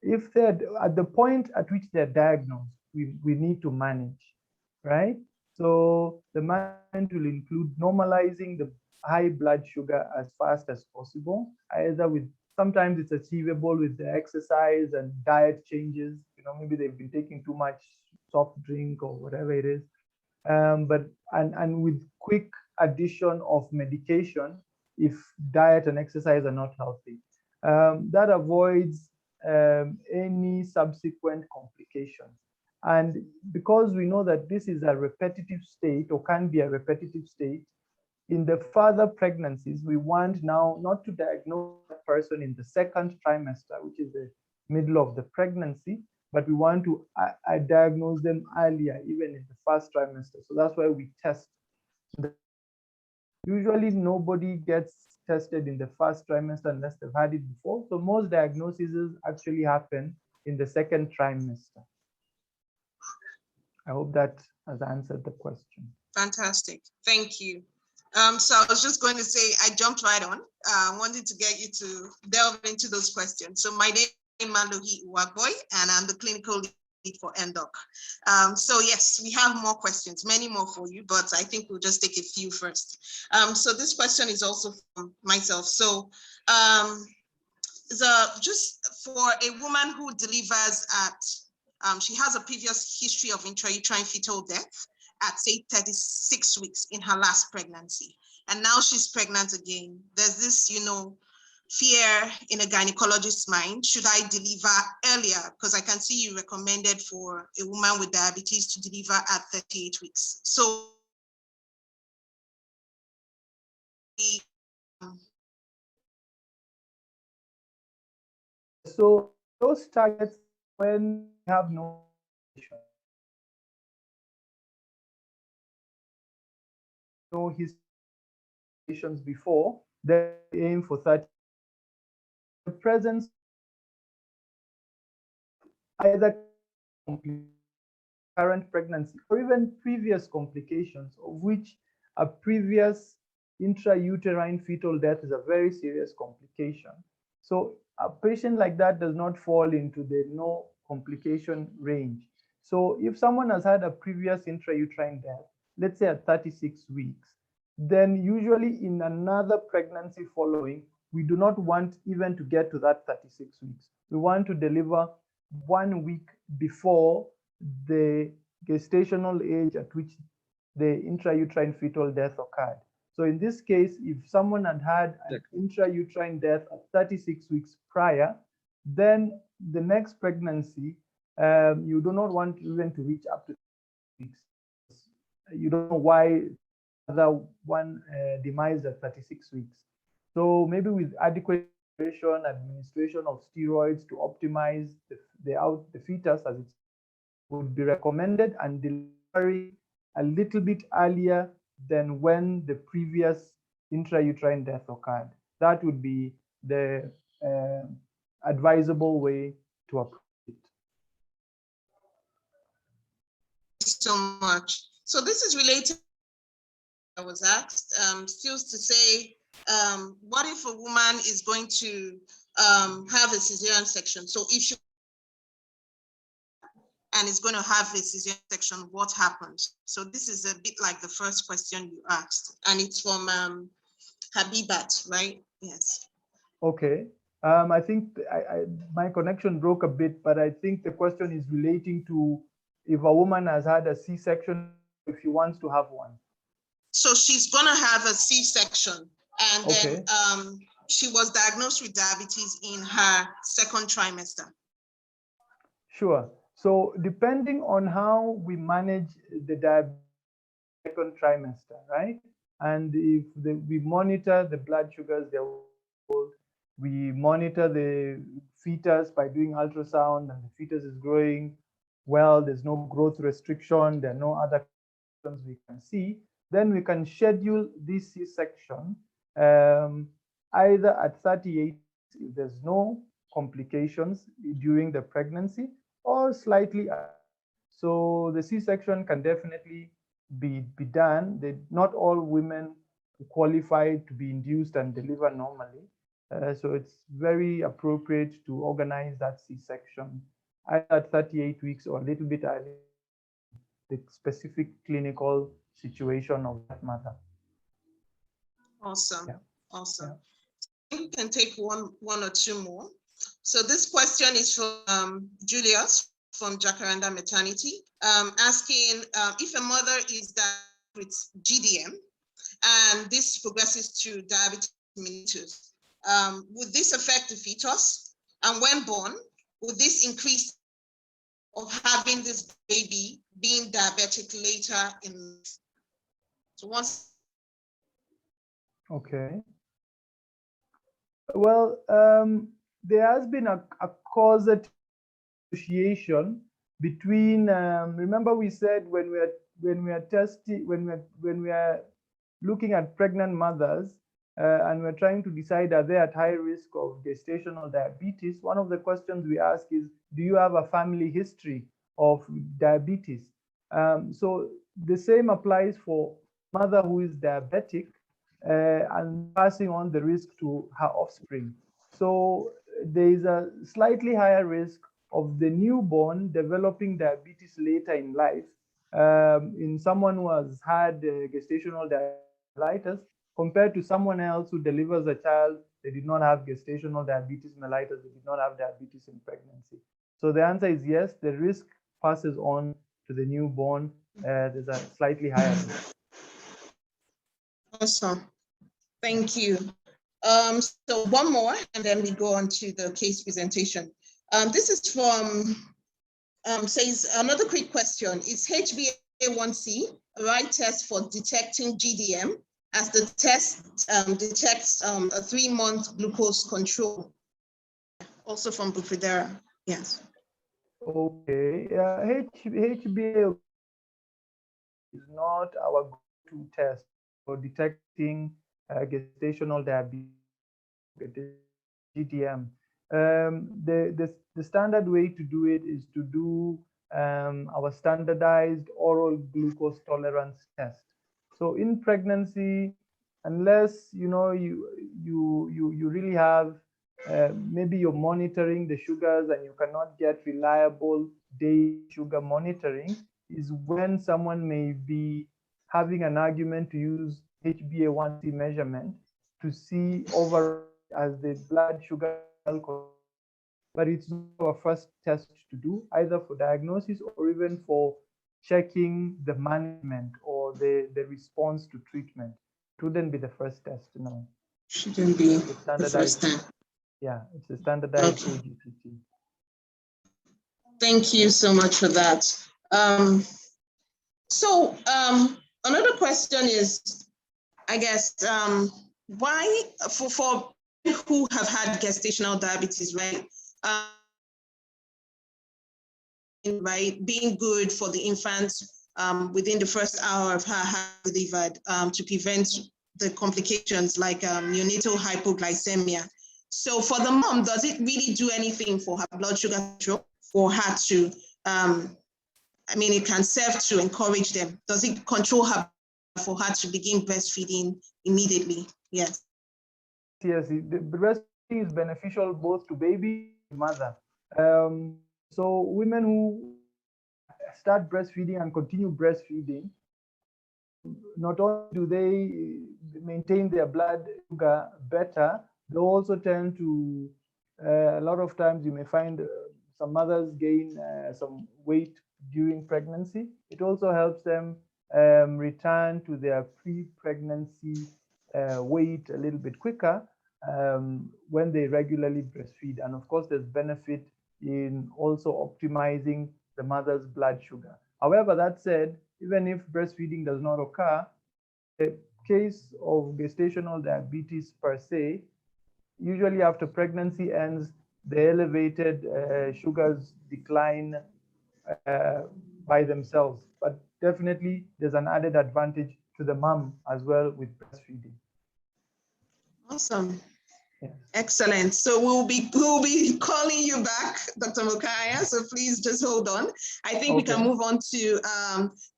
If they're at the point at which they're diagnosed, we need to manage, right? So the management will include normalizing the high blood sugar as fast as possible, either with, sometimes it's achievable with the exercise and diet changes. Maybe they've been taking too much soft drink or whatever it is. But with quick addition of medication if diet and exercise are not healthy. That avoids any subsequent complications. And because we know that this is a repetitive state, or can be a repetitive state, in the further pregnancies, we want now not to diagnose the person in the second trimester, which is the middle of the pregnancy, but we want to diagnose them earlier, even in the first trimester. So that's why we test. Usually nobody gets tested in the first trimester unless they've had it before. So most diagnoses actually happen in the second trimester. I hope that has answered the question. Fantastic, thank you. So I was just going to say, I jumped right on. Wanted to get you to delve into those questions. So my name is Malohi Uwagboy, and I'm the clinical lead for MDoc. So yes, we have more questions, many more for you, but I think we'll just take a few first. So this question is also from myself. So just for a woman who delivers at, she has a previous history of intrauterine fetal death at say 36 weeks in her last pregnancy. And now she's pregnant again. There's this, fear in a gynecologist's mind. Should I deliver earlier? Because I can see you recommended for a woman with diabetes to deliver at 38 weeks. So those targets, when we have no histories before, they aim for 30. The presence either current pregnancy or even previous complications, of which a previous intrauterine fetal death is a very serious complication. So a patient like that does not fall into the no complication range. So if someone has had a previous intrauterine death, let's say at 36 weeks, then usually in another pregnancy following, we do not want even to get to that 36 weeks. We want to deliver 1 week before the gestational age at which the intrauterine fetal death occurred. So in this case, if someone had had an intrauterine death at 36 weeks prior, then the next pregnancy, you do not want even to reach up to 6 weeks. You don't know why the one demise at 36 weeks. So maybe with adequate administration of steroids to optimize the fetus as it would be recommended, and delivery a little bit earlier than when the previous intrauterine death occurred. That would be the advisable way to approach it. Thank you so much. So this is related. I was asked, still to say, what if a woman is going to have a cesarean section? So if she and is going to have a cesarean section, what happens? So this is a bit like the first question you asked, and it's from Habibat, right? Yes. Okay. I think my connection broke a bit, but I think the question is relating to if a woman has had a C-section, if she wants to have one. So she's going to have a C-section, and then she was diagnosed with diabetes in her second trimester. Sure. So depending on how we manage the diabetes second trimester, right? And if we monitor the blood sugars, we monitor the fetus by doing ultrasound, and the fetus is growing well, there's no growth restriction, there are no other conditions we can see, then we can schedule this C-section either at 38 if there's no complications during the pregnancy, or slightly. So the C-section can definitely be done. Not all women qualify to be induced and deliver normally. So it's very appropriate to organize that C-section either at 38 weeks or a little bit early, the specific clinical situation of that mother. Awesome. Yeah. Awesome. Yeah. We can take one or two more. So this question is from Julius from Jacaranda Maternity, asking if a mother is diagnosed with GDM and this progresses to diabetes mellitus, would this affect the fetus? And when born, would this increase of having this baby being diabetic later in life? So once. Okay. Well, there has been a causative association between. Remember, we said when we are looking at pregnant mothers and we're trying to decide are they at high risk of gestational diabetes. One of the questions we ask is, do you have a family history of diabetes? So the same applies for mother who is diabetic and passing on the risk to her offspring. So there is a slightly higher risk of the newborn developing diabetes later in life in someone who has had gestational mellitus compared to someone else who delivers a child, they did not have gestational diabetes mellitus, they did not have diabetes in pregnancy. So the answer is yes, the risk passes on to the newborn. There's a slightly higher risk. Awesome. Thank you. So one more, and then we go on to the case presentation. This is from, says, another quick question. Is HbA1c a right test for detecting GDM, as the test detects a 3-month glucose control? Also from Bufidera, yes. Okay, HbA is not our go-to test for detecting gestational diabetes, GDM. The standard way to do it is to do our standardized oral glucose tolerance test. So in pregnancy, unless you really have maybe you're monitoring the sugars and you cannot get reliable daily sugar monitoring, is when someone may be having an argument to use HbA1c measurement to see over as the blood sugar alcohol. But it's not our first test to do, either for diagnosis or even for checking the management or the response to treatment. It wouldn't be the first test, no. Shouldn't be the first time. Yeah, it's a standardized AGTT. Thank you so much for that. Another question is, I guess, why for who have had gestational diabetes, right? Right, being good for the infants within the first hour of her having delivered to prevent the complications like neonatal hypoglycemia. So for the mom, does it really do anything for her blood sugar control, for her to, it can serve to encourage them. Does it control her for her to begin breastfeeding immediately? Yes. Yes, the breastfeeding is beneficial both to baby and mother. So women who start breastfeeding and continue breastfeeding, not only do they maintain their blood sugar better, they also tend to, a lot of times you may find some mothers gain some weight during pregnancy. It also helps them return to their pre-pregnancy weight a little bit quicker when they regularly breastfeed. And of course, there's benefit in also optimizing the mother's blood sugar. However, that said, even if breastfeeding does not occur, the case of gestational diabetes per se, usually after pregnancy ends, the elevated sugars decline by themselves. But definitely, there's an added advantage to the mom as well with breastfeeding. Awesome. Yes. Excellent. So we'll be calling you back, Dr. Mukaya. So please just hold on. I think we can move on to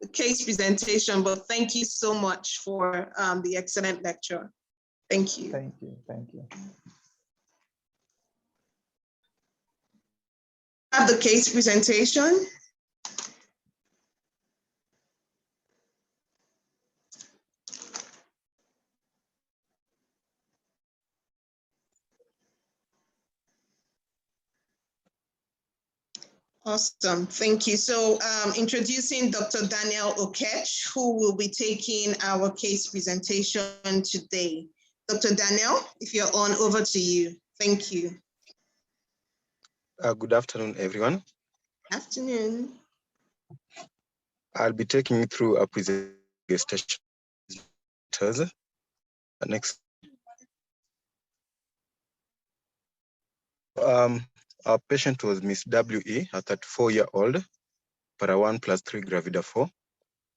the case presentation, but thank you so much for the excellent lecture. Thank you. Thank you. Thank you. Have the case presentation. Awesome, thank you. So introducing Dr. Daniel Okech, who will be taking our case presentation today. Dr. Daniel, if you're on, over to you. Thank you. Good afternoon, everyone. Afternoon. I'll be taking you through a presentation. Next. Our patient was Miss W.E., a 34-year-old, para 1 + 3 gravida 4,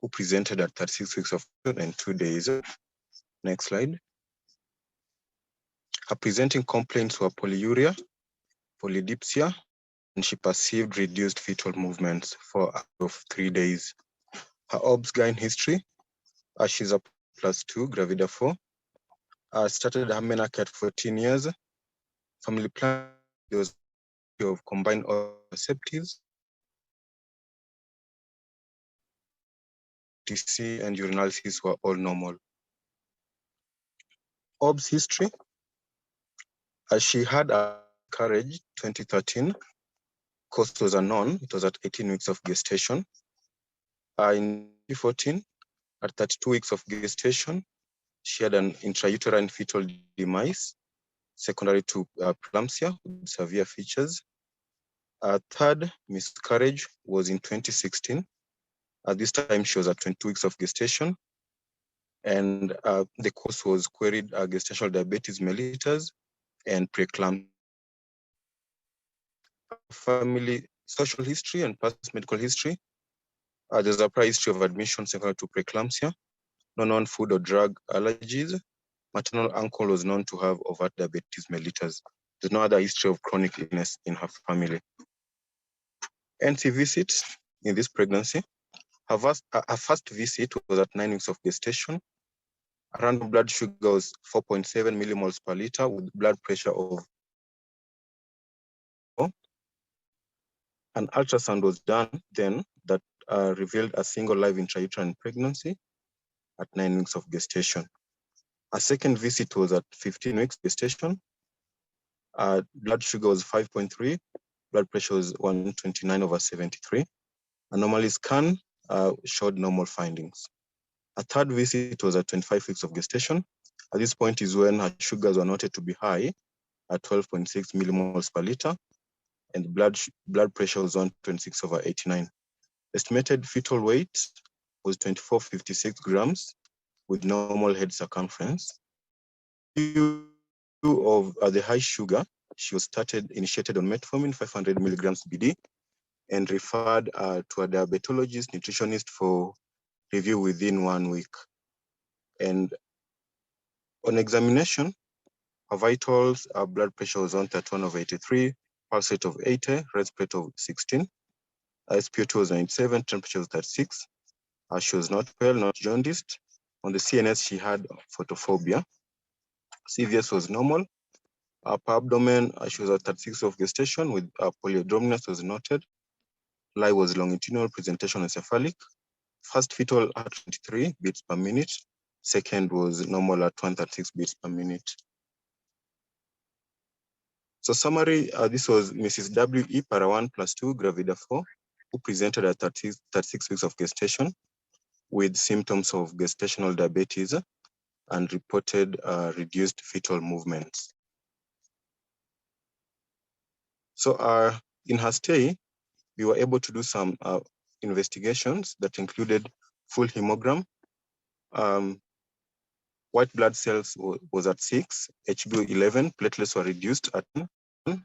who presented at 36 weeks of and 2 days. Next slide. Her presenting complaints were polyuria, polydipsia, and she perceived reduced fetal movements for up to 3 days. Her OBS-GYN history, she's a +2, gravida 4, started her menarche at 14 years. Family plan, there was of combined contraceptives, TC and urinalysis were all normal. OBS history, as she had a miscarriage 2013, cause was unknown, it was at 18 weeks of gestation. In 2014, at 32 weeks of gestation, she had an intrauterine fetal demise, secondary to preeclampsia with severe features. Third miscarriage was in 2016. At this time, she was at 22 weeks of gestation, and the cause was queried gestational diabetes mellitus and preeclampsia. Family social history and past medical history. There's a prior history of admission secondary to preeclampsia, no known food or drug allergies. Maternal uncle was known to have overt diabetes mellitus. There's no other history of chronic illness in her family. NC visit in this pregnancy. Her first visit was at 9 weeks of gestation. Random blood sugar was 4.7 millimoles per liter with blood pressure of 4. An ultrasound was done then that revealed a single live intrauterine pregnancy at 9 weeks of gestation. A second visit was at 15 weeks gestation. Blood sugar was 5.3, blood pressure was 129/73. Anomaly scan showed normal findings. A third visit was at 25 weeks of gestation. At this point is when her sugars were noted to be high at 12.6 millimoles per liter, and blood pressure was 126/89. Estimated fetal weight was 2456 grams with normal head circumference. Due of the high sugar, she was initiated on metformin 500 milligrams BD and referred to a diabetologist, nutritionist for review within 1 week. And on examination, her vitals, her blood pressure was 131/83, pulse rate of 80, rest rate of 16, SpO2 was 97, temperature was 36. She was not pale, not jaundiced. On the CNS, she had photophobia. CVS was normal. Upper abdomen, she was at 36 of gestation with polyhydramnios was noted. Lie was longitudinal, presentation encephalic. First fetal at 23 beats per minute. Second was normal at 136 beats per minute. So summary, this was Mrs. W.E. para 1 + 2 gravida 4, who presented at 36 weeks of gestation with symptoms of gestational diabetes and reported reduced fetal movements. So in her stay, we were able to do some investigations that included full hemogram. White blood cells was at 6, HbO 11, platelets were reduced at 1,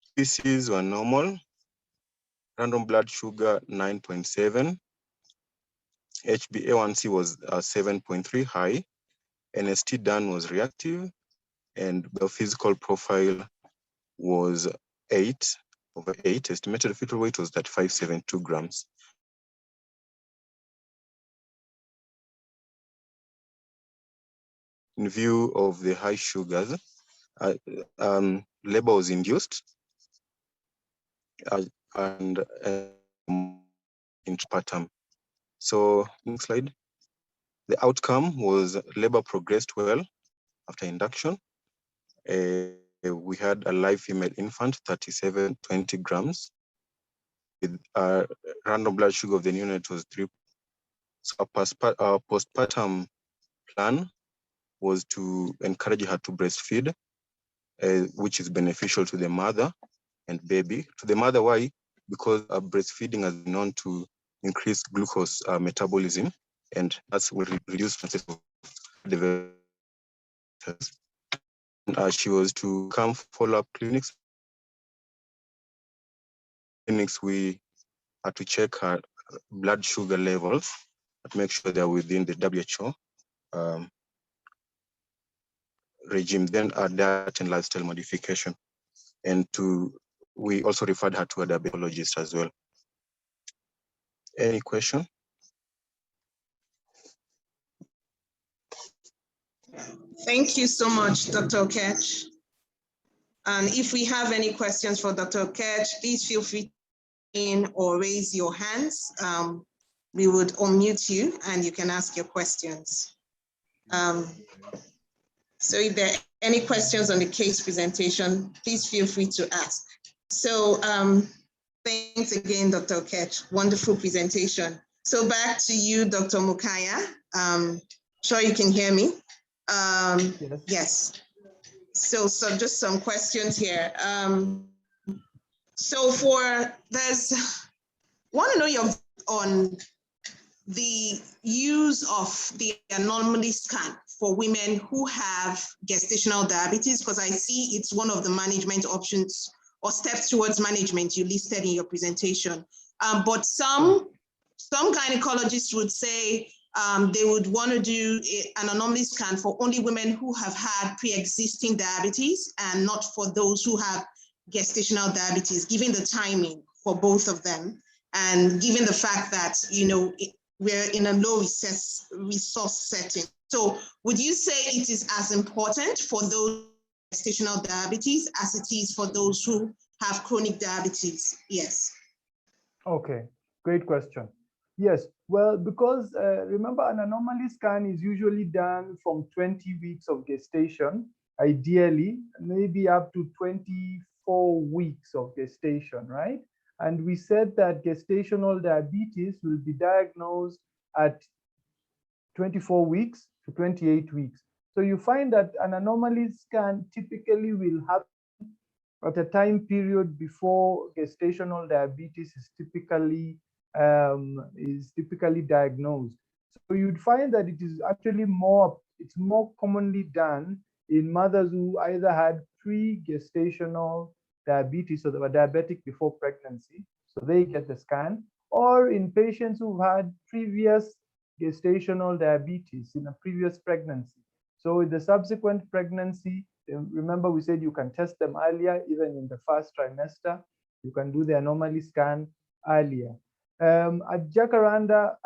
species were normal, random blood sugar 9.7, HbA1c was 7.3 high, NST done was reactive, and the physical profile was 8/8. Estimated fetal weight was 3572 grams. In view of the high sugars, labor was induced and postpartum. So next slide. The outcome was labor progressed well after induction. We had a live female infant, 3720 grams, with a random blood sugar of the neonate was 3. So our postpartum plan was to encourage her to breastfeed, which is beneficial to the mother and baby. To the mother, why? Because breastfeeding has been known to increase glucose metabolism, and that will reduce chances of developing diabetes. She was to come follow-up clinics. We had to check her blood sugar levels and make sure they're within the WHO regime, then a diet and lifestyle modification. And we also referred her to a diabetologist as well. Any question? Thank you so much, Dr. Okech. And if we have any questions for Dr. Okech, please feel free to or raise your hands. We would unmute you and you can ask your questions. So if there are any questions on the case presentation, please feel free to ask. So thanks again, Dr. Okech. Wonderful presentation. So back to you, Dr. Mukaya. Sure you can hear me. Yes. So just some questions here. So want to know your on the use of the anomaly scan for women who have gestational diabetes, because I see it's one of the management options or steps towards management you listed in your presentation. But some gynecologists would say they would want to do an anomaly scan for only women who have had pre-existing diabetes and not for those who have gestational diabetes, given the timing for both of them. And given the fact that, we're in a low resource setting. So would you say it is as important for those gestational diabetes as it is for those who have chronic diabetes? Yes. Okay, great question. Yes, well, because remember, an anomaly scan is usually done from 20 weeks of gestation, ideally, maybe up to 24 weeks of gestation, right? And we said that gestational diabetes will be diagnosed at 24 weeks to 28 weeks. So you find that an anomaly scan typically will happen at a time period before gestational diabetes is typically diagnosed. So you'd find that it is actually it's more commonly done in mothers who either had pre-gestational diabetes, so they were diabetic before pregnancy, so they get the scan, or in patients who've had previous gestational diabetes in a previous pregnancy. So in the subsequent pregnancy, remember we said you can test them earlier, even in the first trimester, you can do the anomaly scan earlier. At Jacaranda,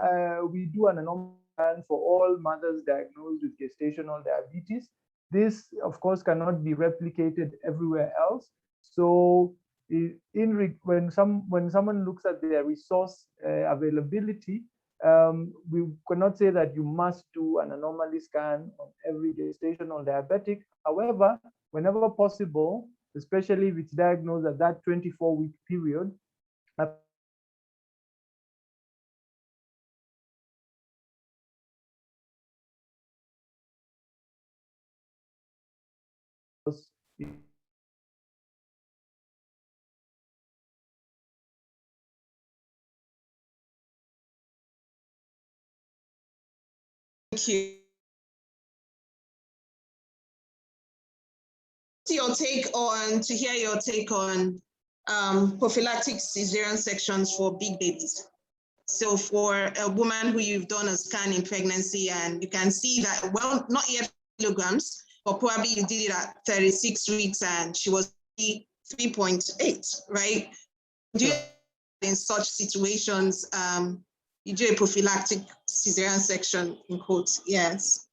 we do an anomaly scan for all mothers diagnosed with gestational diabetes. This, of course, cannot be replicated everywhere else. So when someone looks at their resource availability, we cannot say that you must do an anomaly scan on every gestational diabetic. However, whenever possible, especially if it's diagnosed at that 24-week period, Thank you. To hear your take on prophylactic cesarean sections for big babies. So for a woman who you've done a scan in pregnancy and you can see that, well, not yet kilograms, but probably you did it at 36 weeks and she was 3.8, right? Do you, in such situations, you do a prophylactic cesarean section in quotes? Yes.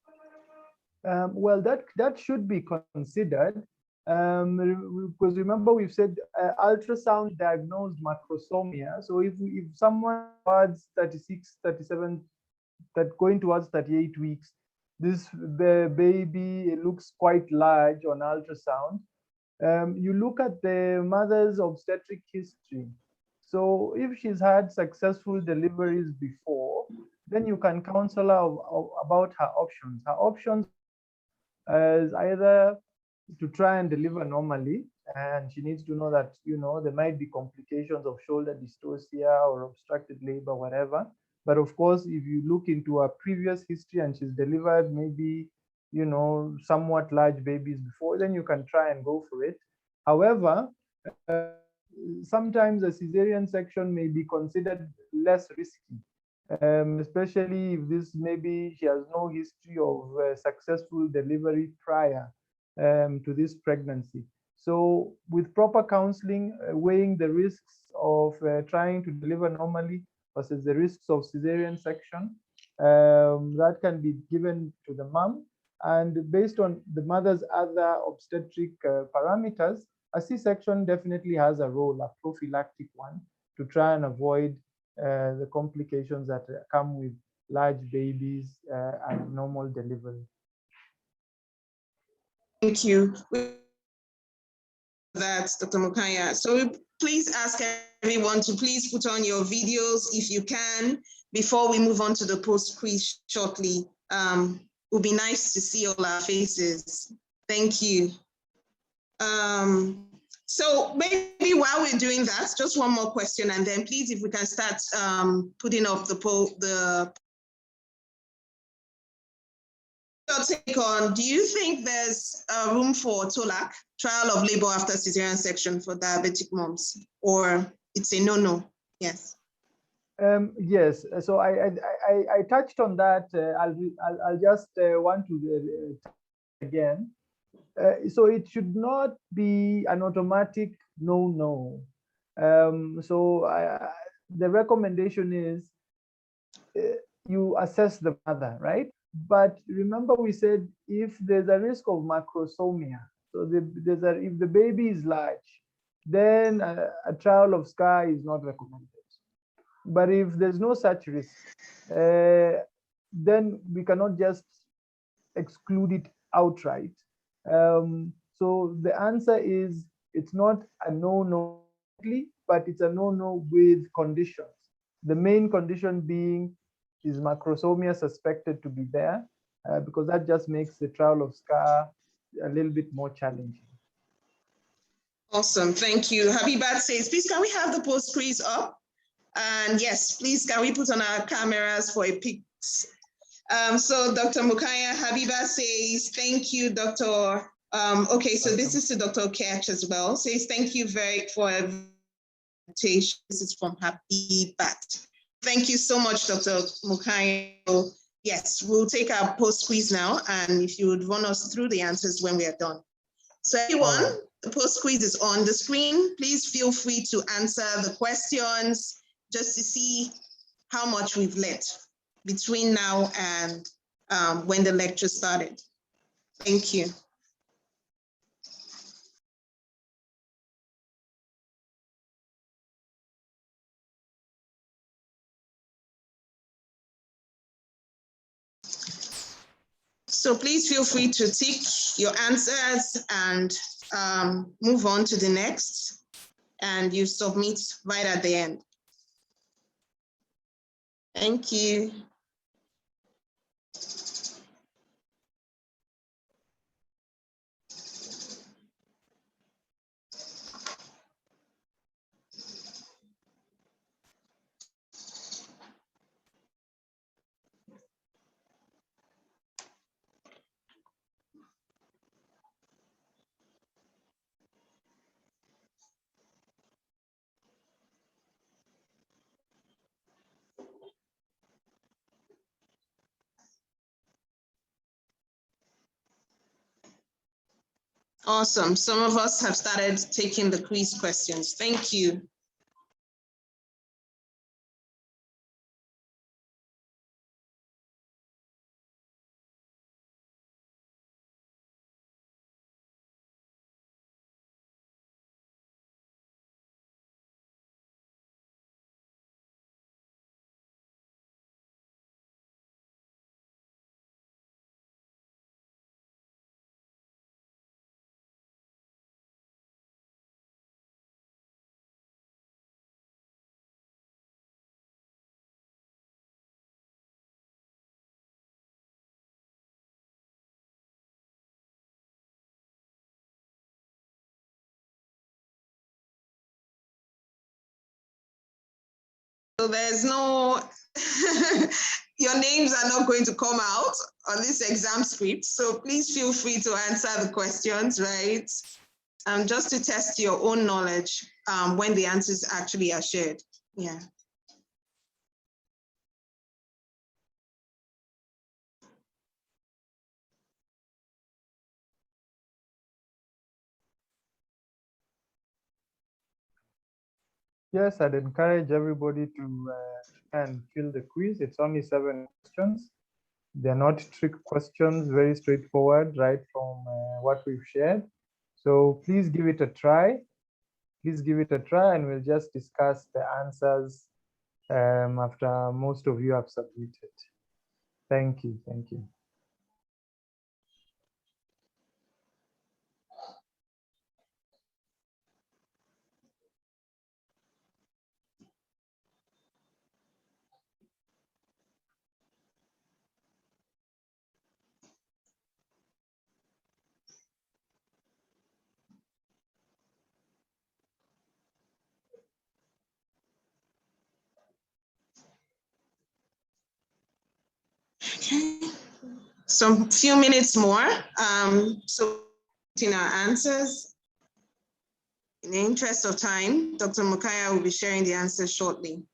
Well, that should be considered. Because remember we've said ultrasound diagnosed macrosomia. So if someone towards 36, 37, going towards 38 weeks, the baby looks quite large on ultrasound. You look at the mother's obstetric history. So if she's had successful deliveries before, then you can counsel her about her options. Her options is either to try and deliver normally, and she needs to know that there might be complications of shoulder dystocia or obstructed labor, whatever. But of course, if you look into her previous history and she's delivered maybe you know, somewhat large babies before, then you can try and go for it. However, sometimes a cesarean section may be considered less risky, especially if this maybe she has no history of successful delivery prior to this pregnancy. So with proper counseling, weighing the risks of trying to deliver normally versus the risks of cesarean section, that can be given to the mom. And based on the mother's other obstetric parameters, a C-section definitely has a role, a prophylactic one, to try and avoid the complications that come with large babies and normal delivery. Thank you. That's Dr. Mukaya. So please ask everyone to please put on your videos if you can before we move on to the post-quiz shortly. It would be nice to see all our faces. Thank you. So maybe while we're doing that, just one more question, and then please, if we can start putting off the take on, do you think there's room for TOLAC, trial of labor after cesarean section for diabetic moms, or it's a no-no? Yes. Yes, so I touched on that. I'll just want to again. So it should not be an automatic no. The recommendation is you assess the mother, right? But remember, we said if there's a risk of macrosomia, so if the baby is large, then a trial of SCAR is not recommended. But if there's no such risk, then we cannot just exclude it outright. So the answer is it's not a no, but it's a no with conditions. The main condition being is macrosomia suspected to be there, because that just makes the trial of SCAR a little bit more challenging. Awesome, thank you. Habibat says, please can we have the post quiz up? And yes, please can we put on our cameras for a pic? So Dr. Mukaya, Habiba says, thank you, Dr. Okay, so this is to Dr. Ketch as well. Says, thank you for invitation. This is from Habibat. Thank you so much, Dr. Mukaya. Yes, we'll take our post quiz now, and if you would run us through the answers when we are done. So everyone, the post quiz is on the screen. Please feel free to answer the questions just to see how much we've learned between now and when the lecture started. Thank you. So please feel free to tick your answers and move on to the next, and you submit right at the end. Thank you. Awesome. Some of us have started taking the quiz questions. Thank you. So there's no, your names are not going to come out on this exam script, so please feel free to answer the questions, right? Just to test your own knowledge when the answers actually are shared. Yeah. Yes, I'd encourage everybody to and fill the quiz. It's only 7 questions. They're not trick questions, very straightforward, right from what we've shared. So please give it a try. Please give it a try, and we'll just discuss the answers after most of you have submitted. Thank you. Thank you. Okay, some few minutes more. So in our answers, in the interest of time, Dr. Mukaya will be sharing the answers shortly.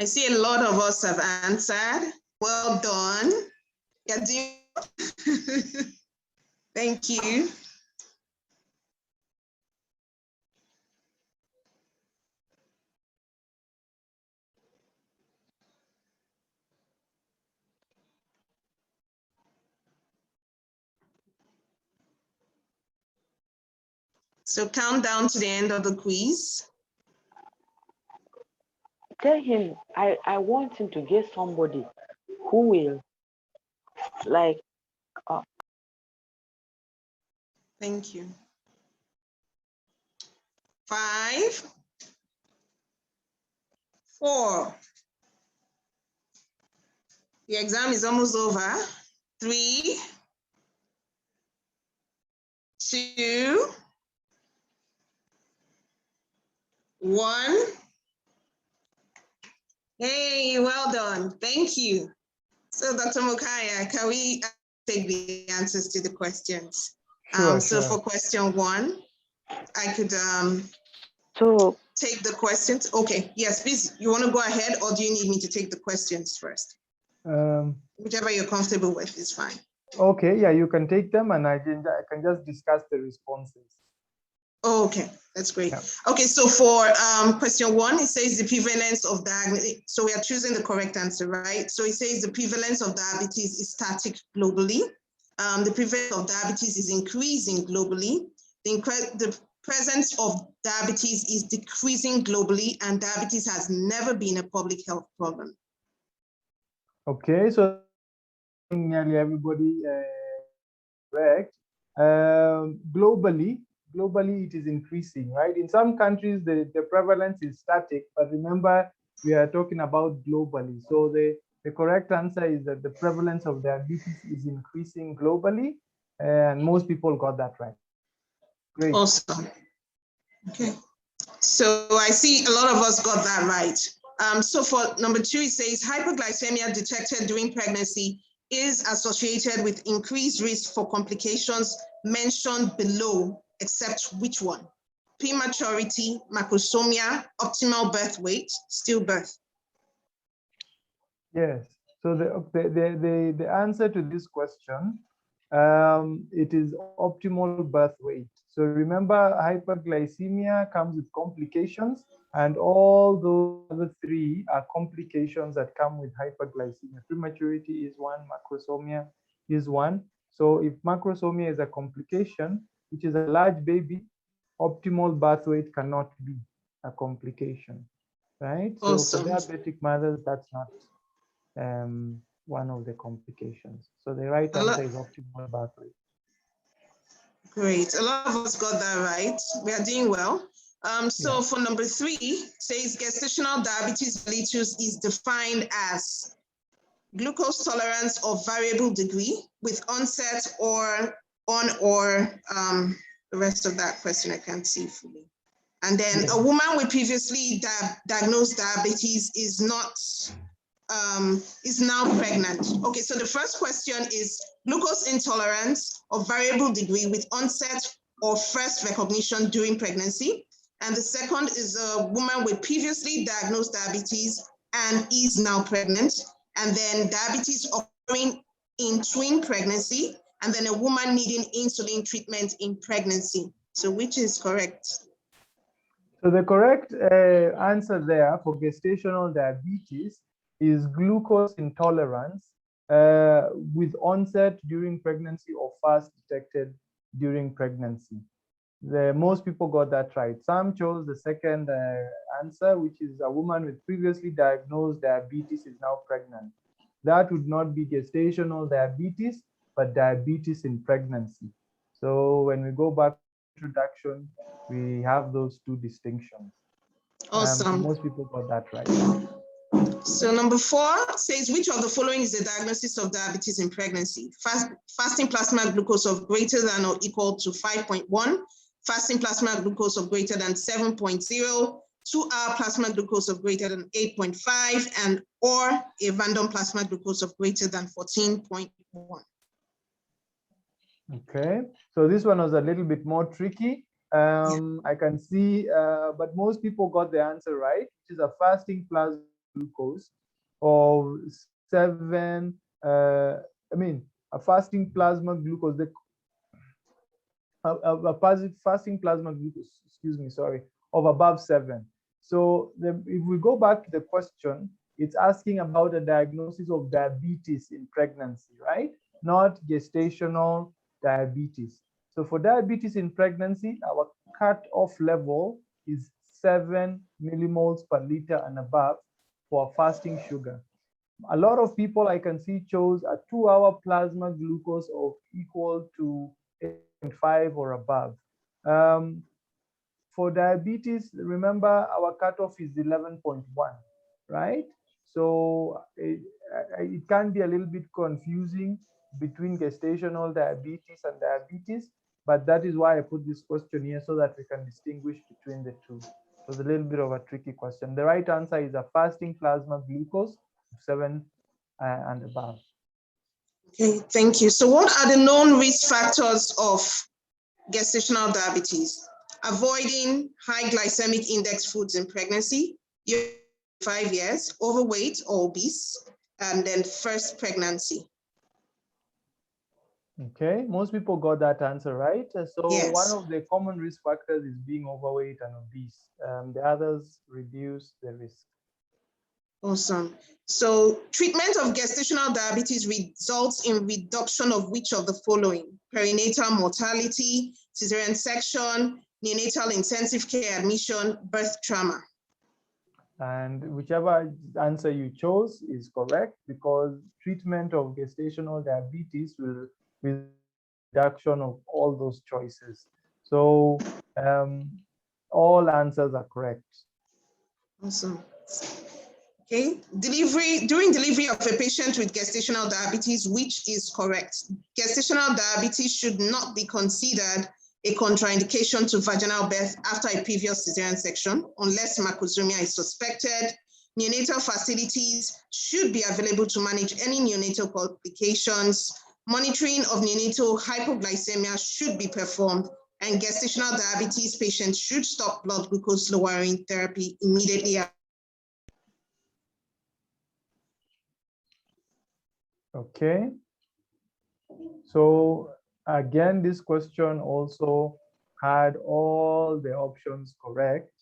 I see a lot of us have answered. Well done. You're doing Thank you. So countdown to the end of the quiz. Tell him I want him to get somebody who will like. Thank you. 5, 4. The exam is almost over. 3, 2, 1. Hey, well done. Thank you. So Dr. Mukaya, can we take the answers to the questions? Sure, So sure. for question 1, I could So take the questions. Okay, yes, please. You want to go ahead, or do you need me to take the questions first? Whichever you're comfortable with is fine. Okay, yeah, you can take them, and I can just discuss the responses. Okay, that's great. Yeah. Okay, so for question 1, it says the prevalence of diabetes. So we are choosing the correct answer, right? So it says the prevalence of diabetes is static globally. The prevalence of diabetes is increasing globally. The presence of diabetes is decreasing globally, and diabetes has never been a public health problem. Okay, so nearly everybody correct. Globally, it is increasing, right? In some countries, the prevalence is static, but remember, we are talking about globally. So the correct answer is that the prevalence of diabetes is increasing globally, and most people got that right. Great. Awesome. Okay. So I see a lot of us got that right. So for number 2, it says hypoglycemia detected during pregnancy is associated with increased risk for complications mentioned below, except which one? Prematurity, macrosomia, optimal birth weight, stillbirth. Yes. So the answer to this question, it is optimal birth weight. So remember, hyperglycemia comes with complications, and all those other 3 are complications that come with hyperglycemia. Prematurity is one, macrosomia is one. So if macrosomia is a complication, which is a large baby, optimal birth weight cannot be a complication, right? Awesome. So for diabetic mothers, that's not one of the complications. So the right answer is optimal birth weight. Great. A lot of us got that right. We are doing well. So for number 3, says gestational diabetes mellitus is defined as glucose tolerance of variable degree with onset or the rest of that question I can't see fully. And then a woman with previously diagnosed diabetes is now pregnant. Okay, so the first question is glucose intolerance of variable degree with onset or first recognition during pregnancy. And the second is a woman with previously diagnosed diabetes and is now pregnant. And then diabetes occurring in twin pregnancy. And then a woman needing insulin treatment in pregnancy. So which is correct? So the correct answer there for gestational diabetes is glucose intolerance with onset during pregnancy or first detected during pregnancy. Most people got that right. Some chose the second answer, which is a woman with previously diagnosed diabetes is now pregnant. That would not be gestational diabetes, but diabetes in pregnancy. So when we go back to introduction, we have those two distinctions. Awesome. Most people got that right. So number 4 says, which of the following is the diagnosis of diabetes in pregnancy? Fasting plasma glucose of greater than or equal to 5.1, fasting plasma glucose of greater than 7.0, 2-hour plasma glucose of greater than 8.5, and or a random plasma glucose of greater than 14.1. Okay, so this one was a little bit more tricky. I can see, but most people got the answer right, which is a fasting plasma glucose of 7, a fasting plasma glucose, fasting plasma glucose, of above 7. So if we go back to the question, it's asking about a diagnosis of diabetes in pregnancy, right? Not gestational diabetes. So for diabetes in pregnancy, our cutoff level is 7 millimoles per liter and above for fasting sugar. A lot of people I can see chose a 2-hour plasma glucose of equal to 8.5 or above. For diabetes, remember our cutoff is 11.1, right? So it can be a little bit confusing between gestational diabetes and diabetes, but that is why I put this question here so that we can distinguish between the two. It was a little bit of a tricky question. The right answer is a fasting plasma glucose of 7 and above. Okay, thank you. So what are the known risk factors of gestational diabetes? Avoiding high glycemic index foods in pregnancy, 5 years, overweight or obese, and then first pregnancy. Okay, most people got that answer right. So Yes. One of the common risk factors is being overweight and obese. The others reduce the risk. Awesome. So treatment of gestational diabetes results in reduction of which of the following? Perinatal mortality, cesarean section, neonatal intensive care admission, birth trauma. And whichever answer you chose is correct, because treatment of gestational diabetes will reduction of all those choices. So all answers are correct. Awesome. Okay, during delivery of a patient with gestational diabetes, which is correct? Gestational diabetes should not be considered a contraindication to vaginal birth after a previous cesarean section, unless macrosomia is suspected. Neonatal facilities should be available to manage any neonatal complications. Monitoring of neonatal hypoglycemia should be performed, and gestational diabetes patients should stop blood glucose lowering therapy immediately. Okay. So again, this question also had all the options correct.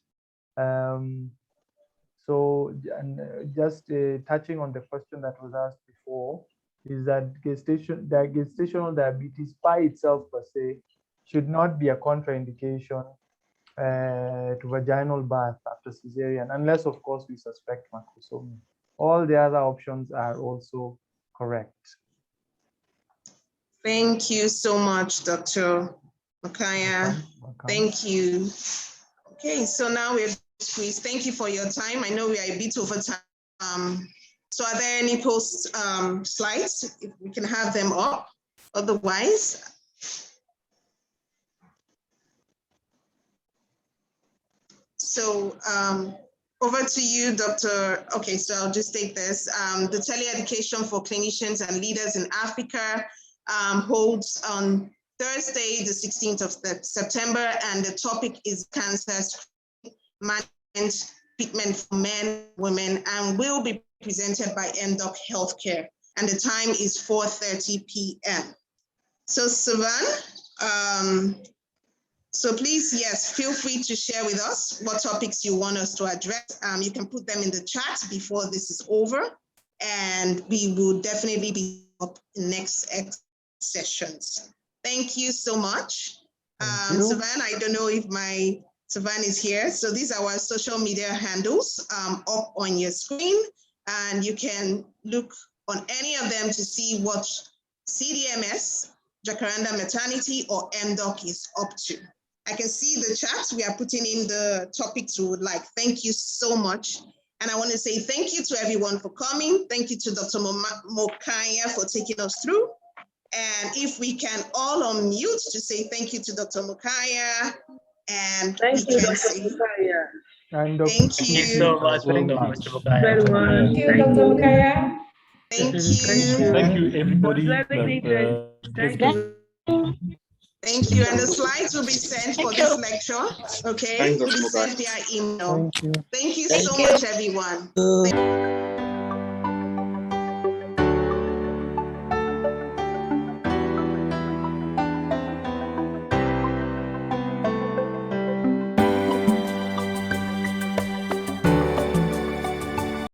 Just touching on the question that was asked before, is that gestational diabetes by itself per se should not be a contraindication to vaginal birth after cesarean, unless of course we suspect macrosomia. All the other options are also correct. Thank you so much, Dr. Makaya. Welcome. Thank you. Okay, so now we're squeezed. Thank you for your time. I know we are a bit over time. So are there any post slides? If we can have them up, otherwise. So over to you, Dr. Okay, so I'll just take this. The Tele-education for Clinicians and Leaders in Africa holds on Thursday, the 16th of September, and the topic is cancer management treatment for men, women, and will be presented by MDoc Healthcare, and the time is 4:30 p.m. So Savan, so please, yes, feel free to share with us what topics you want us to address. You can put them in the chat before this is over, and we will definitely be up in next sessions. Thank you so much. Savan, I don't know if my Savan is here. So these are our social media handles up on your screen, and you can look on any of them to see what CDMS, Jacaranda Maternity, or MDoc is up to. I can see the chat. We are putting in the topics we would like. Thank you so much. And I want to say thank you to everyone for coming. Thank you to Dr. Mokaya for taking us through. And if we can all unmute to say thank you to Dr. Mokaya. And Thank you, Dr. say, Mokaya. Thank you so much, Mr. Mokaya. Very much. Thank you, Dr. Mokaya. Thank you. Thank you, everybody. Thank you. Thank you. And the slides will be sent for this lecture. Okay, will be sent via email. Thank you so much, everyone.